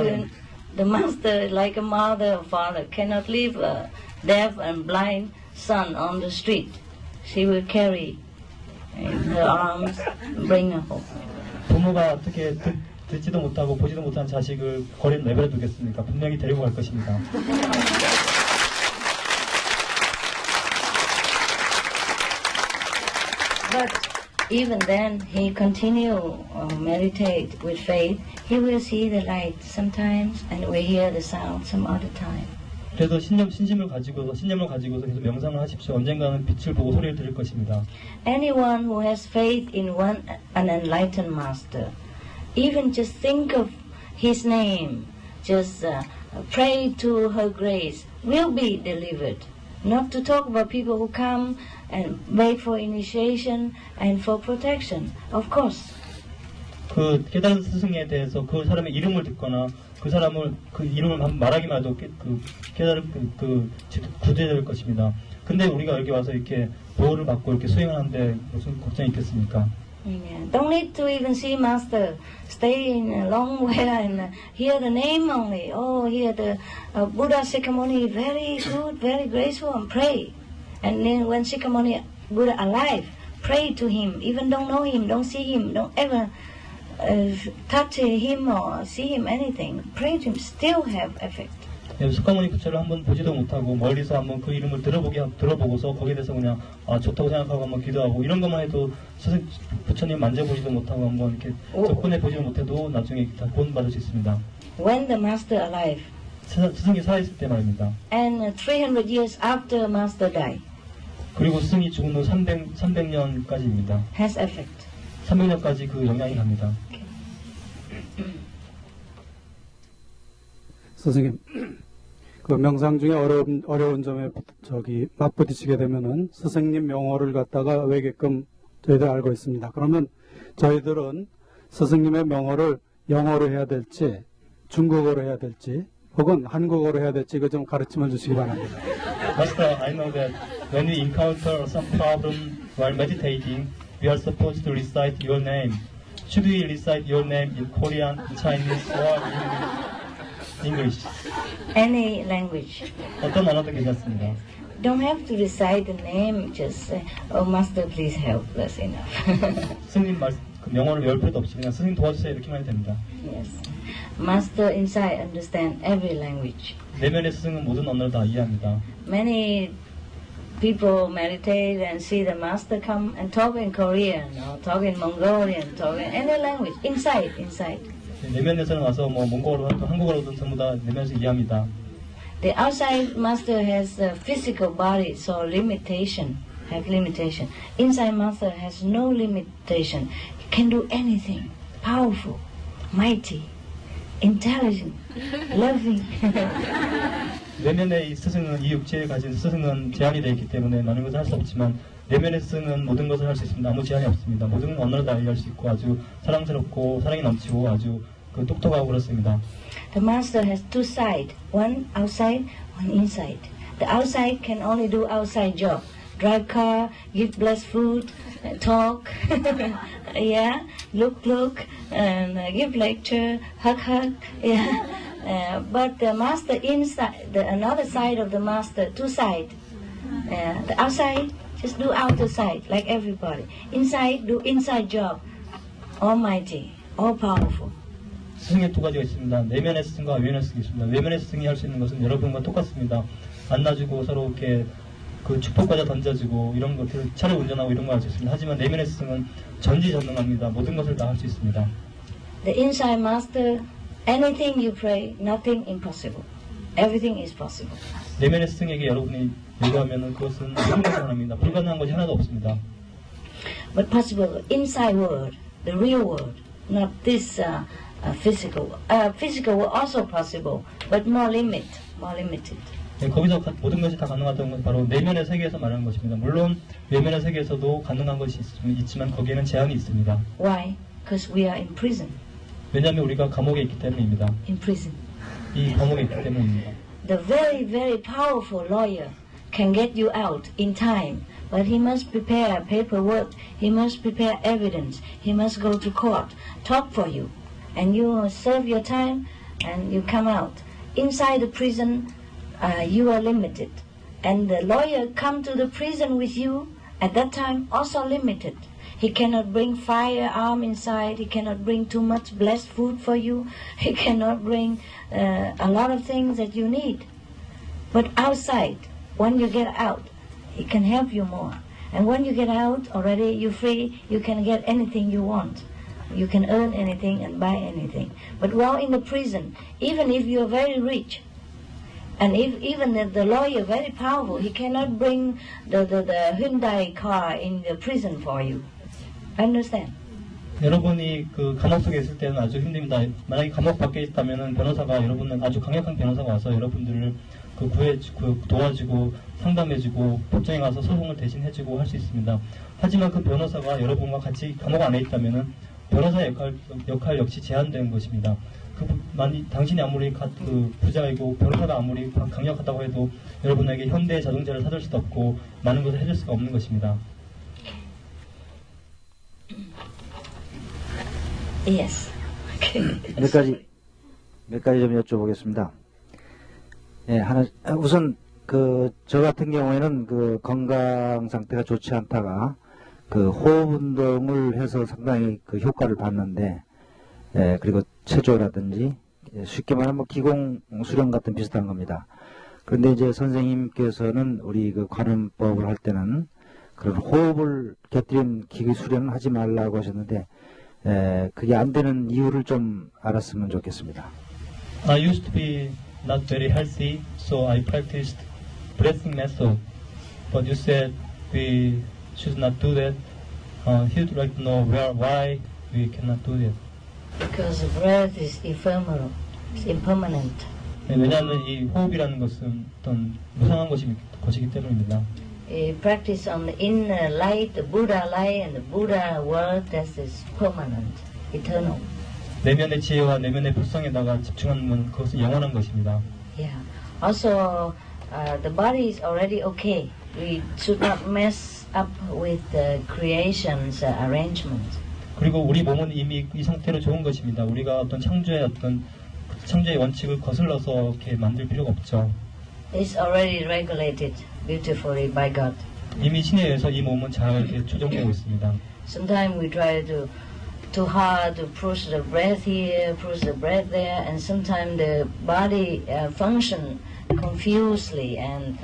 like a mother or father, cannot leave a deaf and blind son on the street. She will carry in her arms, bring her home. 부모가 어떻게 듣지도 못하고 보지도 못한 자식을 거리에 내버려 두겠습니까? 분명히 데리고 갈 것입니다. But even then, he continue meditate with faith. He will see the light sometimes, and will hear the sound some other time. 그래서 신념을 가지고서 계속 명상을 하십시오. 언젠가는 빛을 보고 소리를 들을 것입니다. Anyone who has faith in an enlightened master, even just think of his name, just pray to her grace, will be delivered. Not to talk about people who come and wait for initiation and for protection, of course. 그 깨달은 스승에 대해서 그 사람의 이름을 듣거나 그 이름을 말하기만 해도 구제될 것입니다. 근데 우리가 여기 와서 이렇게 보호를 받고 이렇게 수행하는데 무슨 걱정이 있겠습니까? Yeah. Don't need to even see master. Stay in a long way and hear the name only. Oh, hear the Buddha Sikhamuni, very good, very graceful, and pray. And then when Sikhamuni Buddha alive, pray to him. Even don't know him, don't see him, don't ever touch him or see him anything. Pray to him, still have effect. 석가모니 부처를 한번 보지도 못하고 멀리서 한번 그 이름을 들어보고서 거기에 대해서 그냥 좋다고 생각하고 한번 기도하고 이런 것만 해도 부처님 만져보지도 못하고 한번 이렇게 접근해 보지도 못해도 나중에 다 구원받을 수 있습니다. When the master alive. 스승이 살아있을 때 말입니다. And 300 years after master die. 그리고 스승이 죽은 후 300년까지입니다. Has effect. 300년까지 그 영향이 갑니다. 선생님, 그 명상 중에 어려운 점에 맞부딪히게 되면은 스승님 명호를 갖다가 외게끔 저희들 알고 있습니다. 그러면 저희들은 스승님의 명호를 영어로 해야 될지, 중국어로 해야 될지, 혹은 한국어로 해야 될지 그 좀 가르침을 주시기 바랍니다. Master, I know that when we encounter some problem while meditating, we are supposed to recite your name. Should we recite your name in Korean, Chinese, or in English? Any language. 어떤 언어도 괜찮습니다. Don't have to recite the name, just say, oh, master, please help, that's enough. 스님 그 명언을 외울 필요도 없이 그냥 스님 도와주세요 이렇게만 해도 됩니다. Yes. Master inside understand every language. 내면의 스승은 모든 언어를 다 이해합니다. Many people meditate and see the master come and talk in Korean, or talk in Mongolian, talk in any language, inside. 내면에서는 와서 뭐 몽골어든 한국어로든 전부 다 내면에서 이해합니다. The outside master has a physical body, so limitation. Inside master has no limitation. He can do anything. Powerful, mighty, intelligent, loving. 내면의 이 스승은 이 육체에 가진 스승은 제한이 되어 있기 때문에 많은 것을 할 수 없지만 내면의 스승은 모든 것을 할 수 있습니다. 아무 제한이 없습니다. 모든 언어를 다 이해할 수 있고 아주 사랑스럽고 사랑이 넘치고 아주 똑똑하고 그렇습니다. The master has two sides, one outside, one inside. The outside can only do outside job. Drive car, give blessed food, talk, yeah, look, and give lecture, hug, yeah. But the master inside, another side of the master, two sides. The outside, just do outer side, like everybody. Inside, do inside job. Almighty, all powerful. 스승의 두 가지가 있습니다. 내면의 스승과 외면의 스승이 있습니다. 외면의 스승이 할 수 있는 것은 여러분과 똑같습니다. 안아주고 서로 이렇게 그 축복과자 던져주고 이런 것들, 차를 운전하고 이런 거 할 수 있습니다. 하지만 내면의 스승은 전지전능합니다. 모든 것을 다 할 수 있습니다. The inside master, anything you pray, nothing impossible. Everything is possible. 내면의 스승에게 여러분이 요구하면 그것은 불가능합니다. 불가능한 것이 하나도 없습니다. But possible inside world, the real world, not this physical. Physical were also possible, but more limited. 네, 거기서 모든 것이 다 가능하다는 것은 바로 내면의 세계에서 말하는 것입니다. 물론 외면의 세계에서도 가능한 것이 있지만 거기에는 제한이 있습니다. Why? Because we are in prison. 왜냐하면 우리가 감옥에 있기 때문입니다. In prison. 이 감옥에 있기 때문입니다. The very powerful lawyer can get you out in time, but he must prepare paperwork, he must prepare evidence, he must go to court, talk for you, and you serve your time and you come out. Inside the prison, you are limited, and the lawyer come to the prison with you at that time also limited. He cannot bring firearm inside, he cannot bring too much blessed food for you, he cannot bring a lot of things that you need. But outside, when you get out, he can help you more. And when you get out already, you're free, you can get anything you want. You can earn anything and buy anything. But while in the prison, even if you're very rich, and even the lawyer very powerful, he cannot bring the Hyundai car in the prison for you. Understand? 여러분이 그 감옥 속에 있을 때는 아주 힘듭니다. 만약에 감옥 밖에 있다면은 변호사가 여러분은 아주 강력한 변호사가 와서 여러분들을 도와주고 상담해주고 법정에 가서 소송을 대신해주고 할 수 있습니다. 하지만 그 변호사가 여러분과 같이 감옥 안에 있다면은 변호사의 역할 역시 제한되는 것입니다. 당신이 아무리 부자이고 변호사가 아무리 강력하다고 해도 여러분에게 현대 자동차를 사줄 수도 없고 많은 것을 해줄 수가 없는 것입니다. Yes. 몇 가지 좀 여쭤보겠습니다. 예, 우선 저 같은 경우에는 건강 상태가 좋지 않다가 호흡 운동을 해서 상당히 효과를 봤는데, 예, 그리고 체조라든지 쉽게 말하면 기공 수련 같은 비슷한 겁니다. 그런데 이제 선생님께서는 우리 관음법을 할 때는 그런 호흡을 곁들인 기기 수련은 하지 말라고 하셨는데, 그게 안 되는 이유를 좀 알았으면 좋겠습니다. I used to be not very healthy, so I practiced breathing method. But you said we should not do that. He would like to know why we cannot do that. Because the breath is ephemeral, it's impermanent. 네, 왜냐하면 이 호흡이라는 것은 어떤 무상한 것이기 때문입니다. Practice on the inner light, the Buddha light, and the Buddha word that is permanent, eternal. 내면의 지혜와 내면의 불성에다가 집중하는 그것은 영원한 것입니다. Yeah. Also, the body is already okay. We should not mess up with the creation's arrangement. 그리고 우리 몸은 이미 이 상태로 좋은 것입니다. 우리가 어떤 창조의 원칙을 거슬러서 이렇게 만들 필요가 없죠. It's already regulated beautifully by God. 이미 신에 의해서 이 몸은 잘 이렇게 조정되고 있습니다. Sometimes we try too hard to push the breath here, push the breath there, and sometimes the body function confusedly, and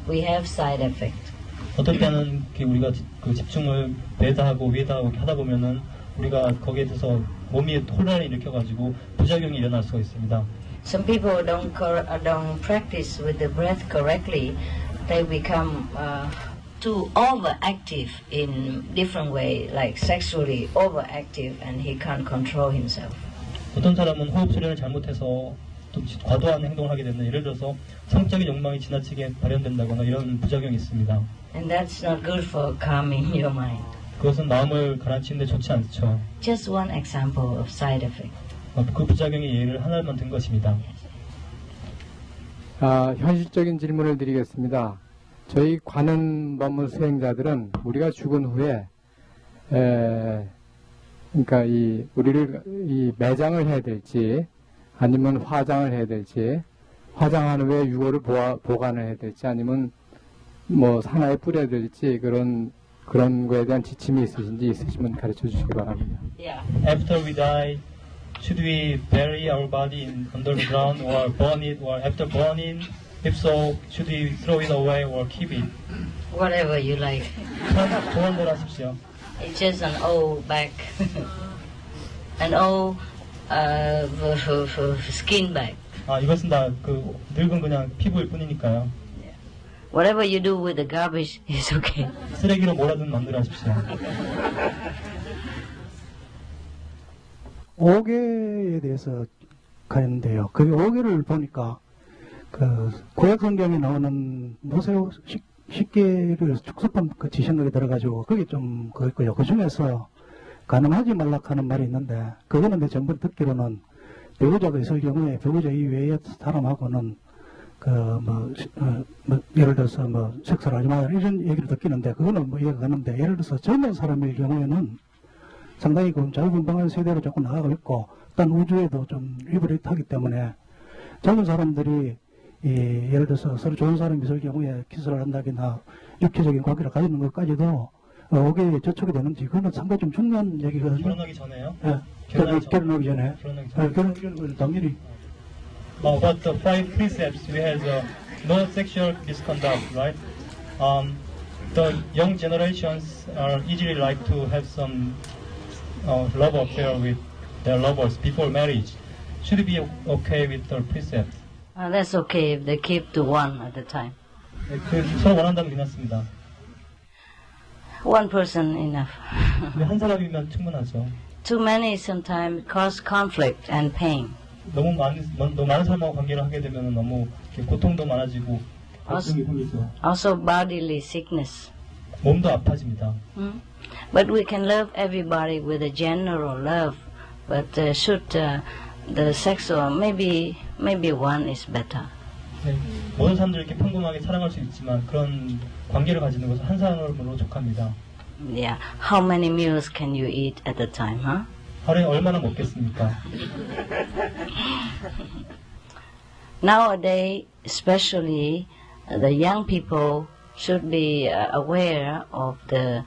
we have side effect. 어떨 때는 우리가 집중을 배에다 하고 위에다 하고 하다 보면은 우리가 거기에 대해서 몸이 혼란을 일으켜가지고 부작용이 일어날 수가 있습니다. Some people don't practice with the breath correctly. They become too overactive in different way, like sexually overactive, and he can't control himself. 어떤 사람은 호흡 수련을 잘못해서 또 과도한 행동을 하게 된다. 예를 들어서 성적인 욕망이 지나치게 발현된다거나 이런 부작용이 있습니다. And that's not good for calming your mind. 그것은 마음을 가라앉히는데 좋지 않죠. Just one example of side effect. 그 부작용의 예를 하나만 든 것입니다. 현실적인 질문을 드리겠습니다. 저희 관음법문 수행자들은 우리가 죽은 후에 그러니까 우리를 매장을 해야 될지 아니면 화장을 해야 될지, 화장한 후에 유골을 보관을 해야 될지 아니면 산하에 뿌려야 될지 그런 거에 대한 지침이 있으신지 있으시면 가르쳐 주시기 바랍니다. After we die, should we bury our body under the ground or burn it, or after burning, if so, should we throw it away or keep it? Whatever you like. 좋은 대로 하십시오. It's just an old bag. An old skin bag. 이것은 다 그 늙은 그냥 피부일 뿐이니까요. Whatever you do with the garbage is okay. 쓰레기로 뭐라든 만들어 하십시오. 오계에 대해서 가는데요. 그 오계를 보니까 그 구약 성경에 나오는 모세 십계를 축소판 그 지시록에 들어가지고 그게 좀 그거요. 그 중에서 가늠하지 말라 하는 말이 있는데 그거는 내 전부 듣기로는 배우자가 있을 경우에 배우자 이외의 사람하고는 예를 들어서 섹스를 하지 마라 이런 얘기를 듣기는데 그거는 이해가 가는데 예를 들어서 젊은 사람일 경우에는 상당히 그 자유분방한 세대로 자꾸 나가고 있고 또 우주에도 좀 위불이하기 때문에 젊은 사람들이 예를 들어서 서로 좋은 사람이 있을 경우에 키스를 한다거나 육체적인 관계를 가지는 것까지도 오게 저촉이 되는지 그건 상당히 좀 중요한 얘기거든요. 결혼하기 전에요? 네. 결혼하기 전에. 결혼하기 전에 당연히. About the 5 precepts, we have no sexual misconduct, right? The young generations are easily like to have some love affair with their lovers before marriage. Should it be okay with the precepts? That's okay if they keep to one at a time. 서로 원한다면 괜찮습니다. One person enough. 한 사람이면 충분하죠. Too many sometimes cause conflict and pain. 너무 많은 사람하고 관계를 하게 되면 너무 고통도 많아지고 갈등이 생기죠. Also bodily sickness. 몸도 아파집니다. But we can love everybody with a general love. But should the sexual maybe one is better. 네, 모든 사람들 이렇게 평범하게 사랑할 수 있지만 그런 관계를 가지는 것은 한 사람으로 족합니다. Yeah. How many meals can you eat at a time, huh? 하루에 얼마나 먹겠습니까? Nowadays, especially the young people should be aware of the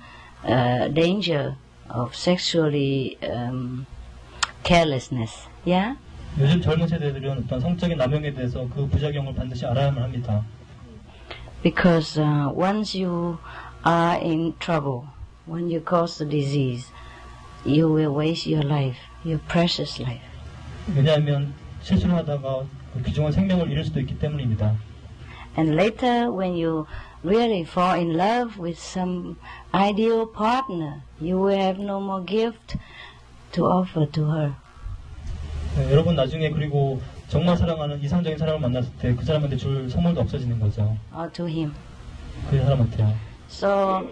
danger of sexually carelessness. Yeah? 요즘 젊은 세대들은 어떤 성적인 남용에 대해서 그 부작용을 반드시 알아야만 합니다. Because once you are in trouble, when you cause the disease, you will waste your life, your precious life. 왜냐하면 실수를 하다가 그 귀중한 생명을 잃을 수도 있기 때문입니다. And later, when you really fall in love with some ideal partner, you will have no more gift to offer to her. 네, 여러분 나중에 그리고 정말 사랑하는 이상적인 사람을 만났을 때 그 사람한테 줄 선물도 없어지는 거죠. Or to him. 그 사람한테요. So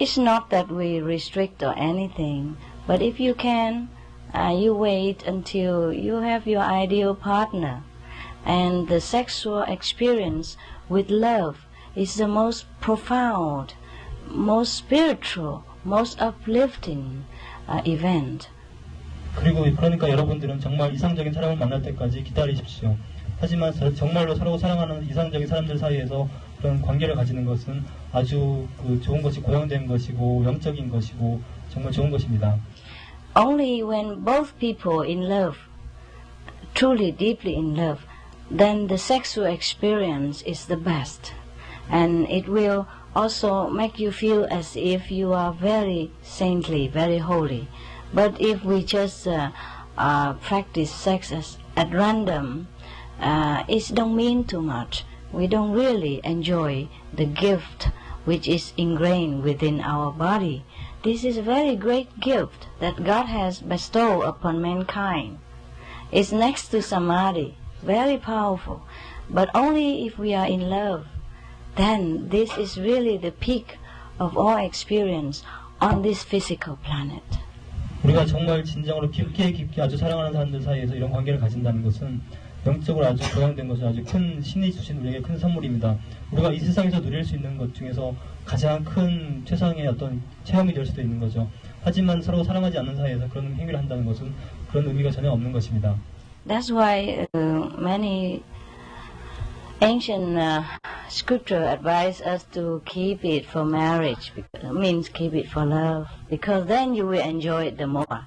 it's not that we restrict or anything, but if you can, you wait until you have your ideal partner, and the sexual experience with love is the most profound, most spiritual, most uplifting event. 그러니까 여러분들은 정말 이상적인 사람을 만날 때까지 기다리십시오. 하지만 정말로 서로 사랑하는 이상적인 사람들 사이에서 그런 관계를 가지는 것은 아주 좋은 것이 고양된 것이고 영적인 것이고 정말 좋은 것입니다. Only when both people in love, truly deeply in love, then the sexual experience is the best. And it will also make you feel as if you are very saintly, very holy. But if we just practice sex at random, it don't mean too much. We don't really enjoy the gift which is ingrained within our body. This is a very great gift that God has bestowed upon mankind. It's next to samadhi, very powerful. But only if we are in love, then this is really the peak of all experience on this physical planet. 우리가 정말 진정으로 깊게 아주 사랑하는 사람들 사이에서 이런 관계를 가진다는 것은 영적으로 아주 고양된 것은 아주 큰 신이 주신 우리에게 큰 선물입니다. 우리가 이 세상에서 누릴 수 있는 것 중에서 가장 큰 최상의 어떤 체험이 될 수도 있는 거죠. 하지만 서로 사랑하지 않는 사이에서 그런 행위를 한다는 것은 그런 의미가 전혀 없는 것입니다. That's why many ancient scripture advise us to keep it for marriage, means keep it for love, because then you will enjoy it the more.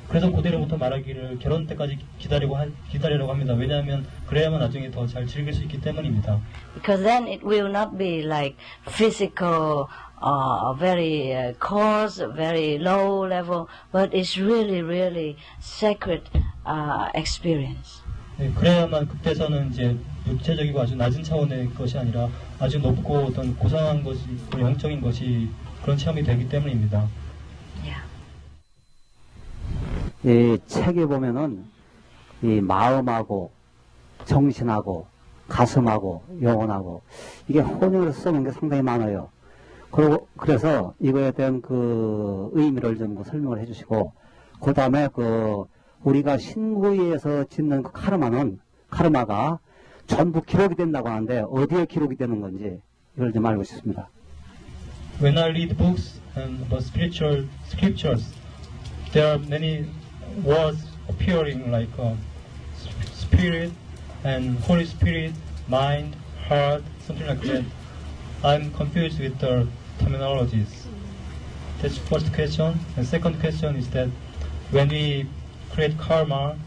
그래서 고대로부터 말하기를 결혼 때까지 기다리라고 합니다. 왜냐하면 그래야만 나중에 더 잘 즐길 수 있기 때문입니다. Because then it will not be like physical, very coarse, very low level, but it's really, really sacred experience. 네, 그래야만 그때서는 이제 육체적이고 아주 낮은 차원의 것이 아니라 아주 높고 어떤 고상한 것이, 영적인 것이 그런 체험이 되기 때문입니다. 이 책에 보면은 이 마음하고 정신하고 가슴하고 영혼하고 이게 혼용해서 써놓은 게 상당히 많아요. 그래서 이거에 대한 그 의미를 좀 설명을 해주시고, 그 다음에 우리가 신구에서 짓는 그 카르마가 전부 기록이 된다고 하는데 어디에 기록이 되는 건지 이걸 좀 알고 싶습니다. When I read books and about spiritual scriptures, there are many words appearing like spirit and Holy Spirit, mind, heart, something like that. I'm confused with the terminologies. That's first question. And second question is that when we create karma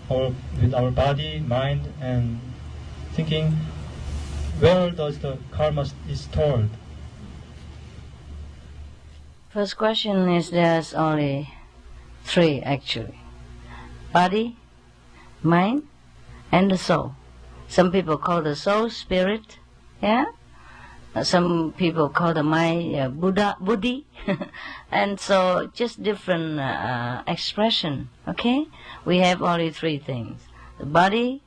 with our body, mind, and thinking, where does the karma is stored? First question is there's only three actually. Body, mind, and the soul. Some people call the soul spirit, yeah? Some people call the mind Buddhi. And so just different expression, okay? We have only three things. The body,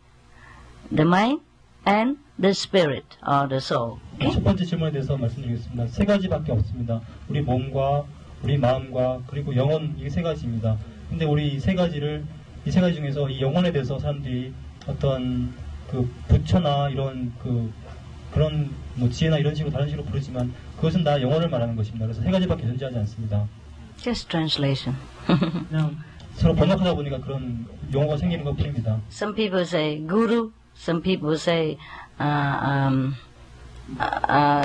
the mind, and the spirit or the soul. Okay? 첫 번째 질문에 대해서 말씀드리겠습니다. 세 가지밖에 없습니다. 우리 몸과 우리 마음과 그리고 영혼, 이 세 가지입니다. 근데 우리 이 세 가지 중에서 이 영혼에 대해서 사람들이 어떤 그 부처나 이런 그런 뭐 지혜나 이런 식으로 다른 식으로 부르지만 그것은 다 영혼을 말하는 것입니다. 그래서 세 가지밖에 존재하지 않습니다. Just translation. 그냥 서로 번역하다 보니까 그런 용어가 생기는 것 뿐입니다. Some people say guru, some people say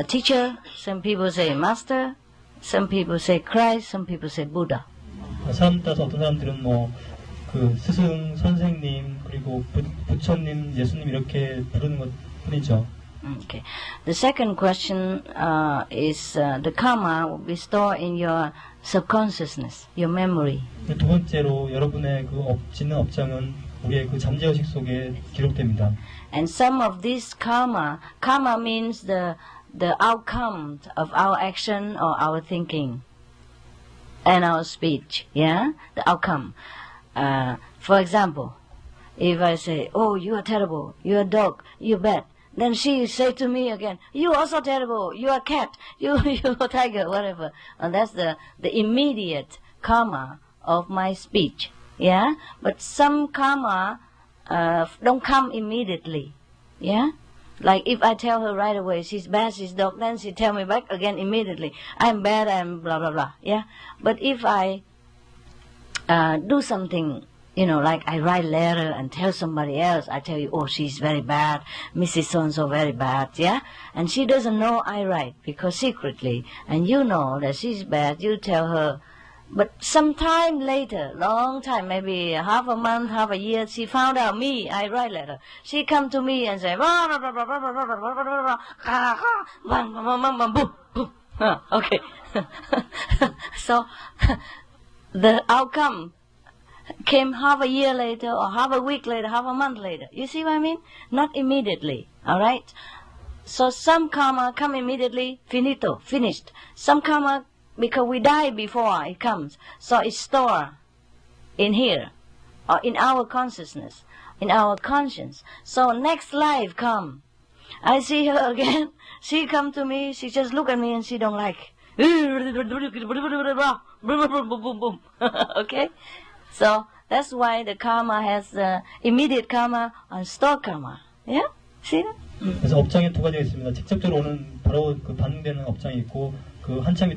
teacher, some people say master, some people say Christ, some people say Buddha. 사람 따라서 어떤 사람들은 뭐 그 스승, 선생님, 그리고 부처님, 예수님 이렇게 부르는 것 뿐이죠. Okay. The second question is the karma will be stored in your subconsciousness, your memory. 두 번째로 여러분의 그 짓는 업장은 우리의 그 잠재의식 속에 기록됩니다. And some of this karma means the outcome of our action or our thinking and our speech. Yeah, the outcome. For example, if I say, "Oh, you are terrible. You are a dog. You are bad," then she say to me again, "You are also terrible. You are a cat. You a tiger, whatever." And that's the immediate karma of my speech. Yeah, but some karma don't come immediately. Yeah, like if I tell her right away she's bad, she's dog, then she tell me back again immediately, "I'm bad, I'm blah blah blah." Yeah, but if I do something, like I write a letter and tell somebody else, I tell you, "Oh, she's very bad, Mrs. So-and-so very bad," yeah? And she doesn't know I write, because secretly, and you know that she's bad, you tell her. But sometime later, long time, maybe half a month, half a year, she found out me, I write letter. She come to me and say, okay. So, the outcome came half a year later, or half a week later, half a month later. You see what I mean? Not immediately, all right? So some karma come immediately, finito, finished. Some karma, because we die before it comes, so it's stored in here, or in our consciousness, in our conscience. So next life come, I see her again, she come to me, she just look at me and she don't like. Okay? So that's why the karma has immediate karma and stored karma. Yeah? See that? 그래서 업장이 두 가지가 있습니다. 직접적으로 오는 바로 그 반응되는 업장이 있고 그 한참이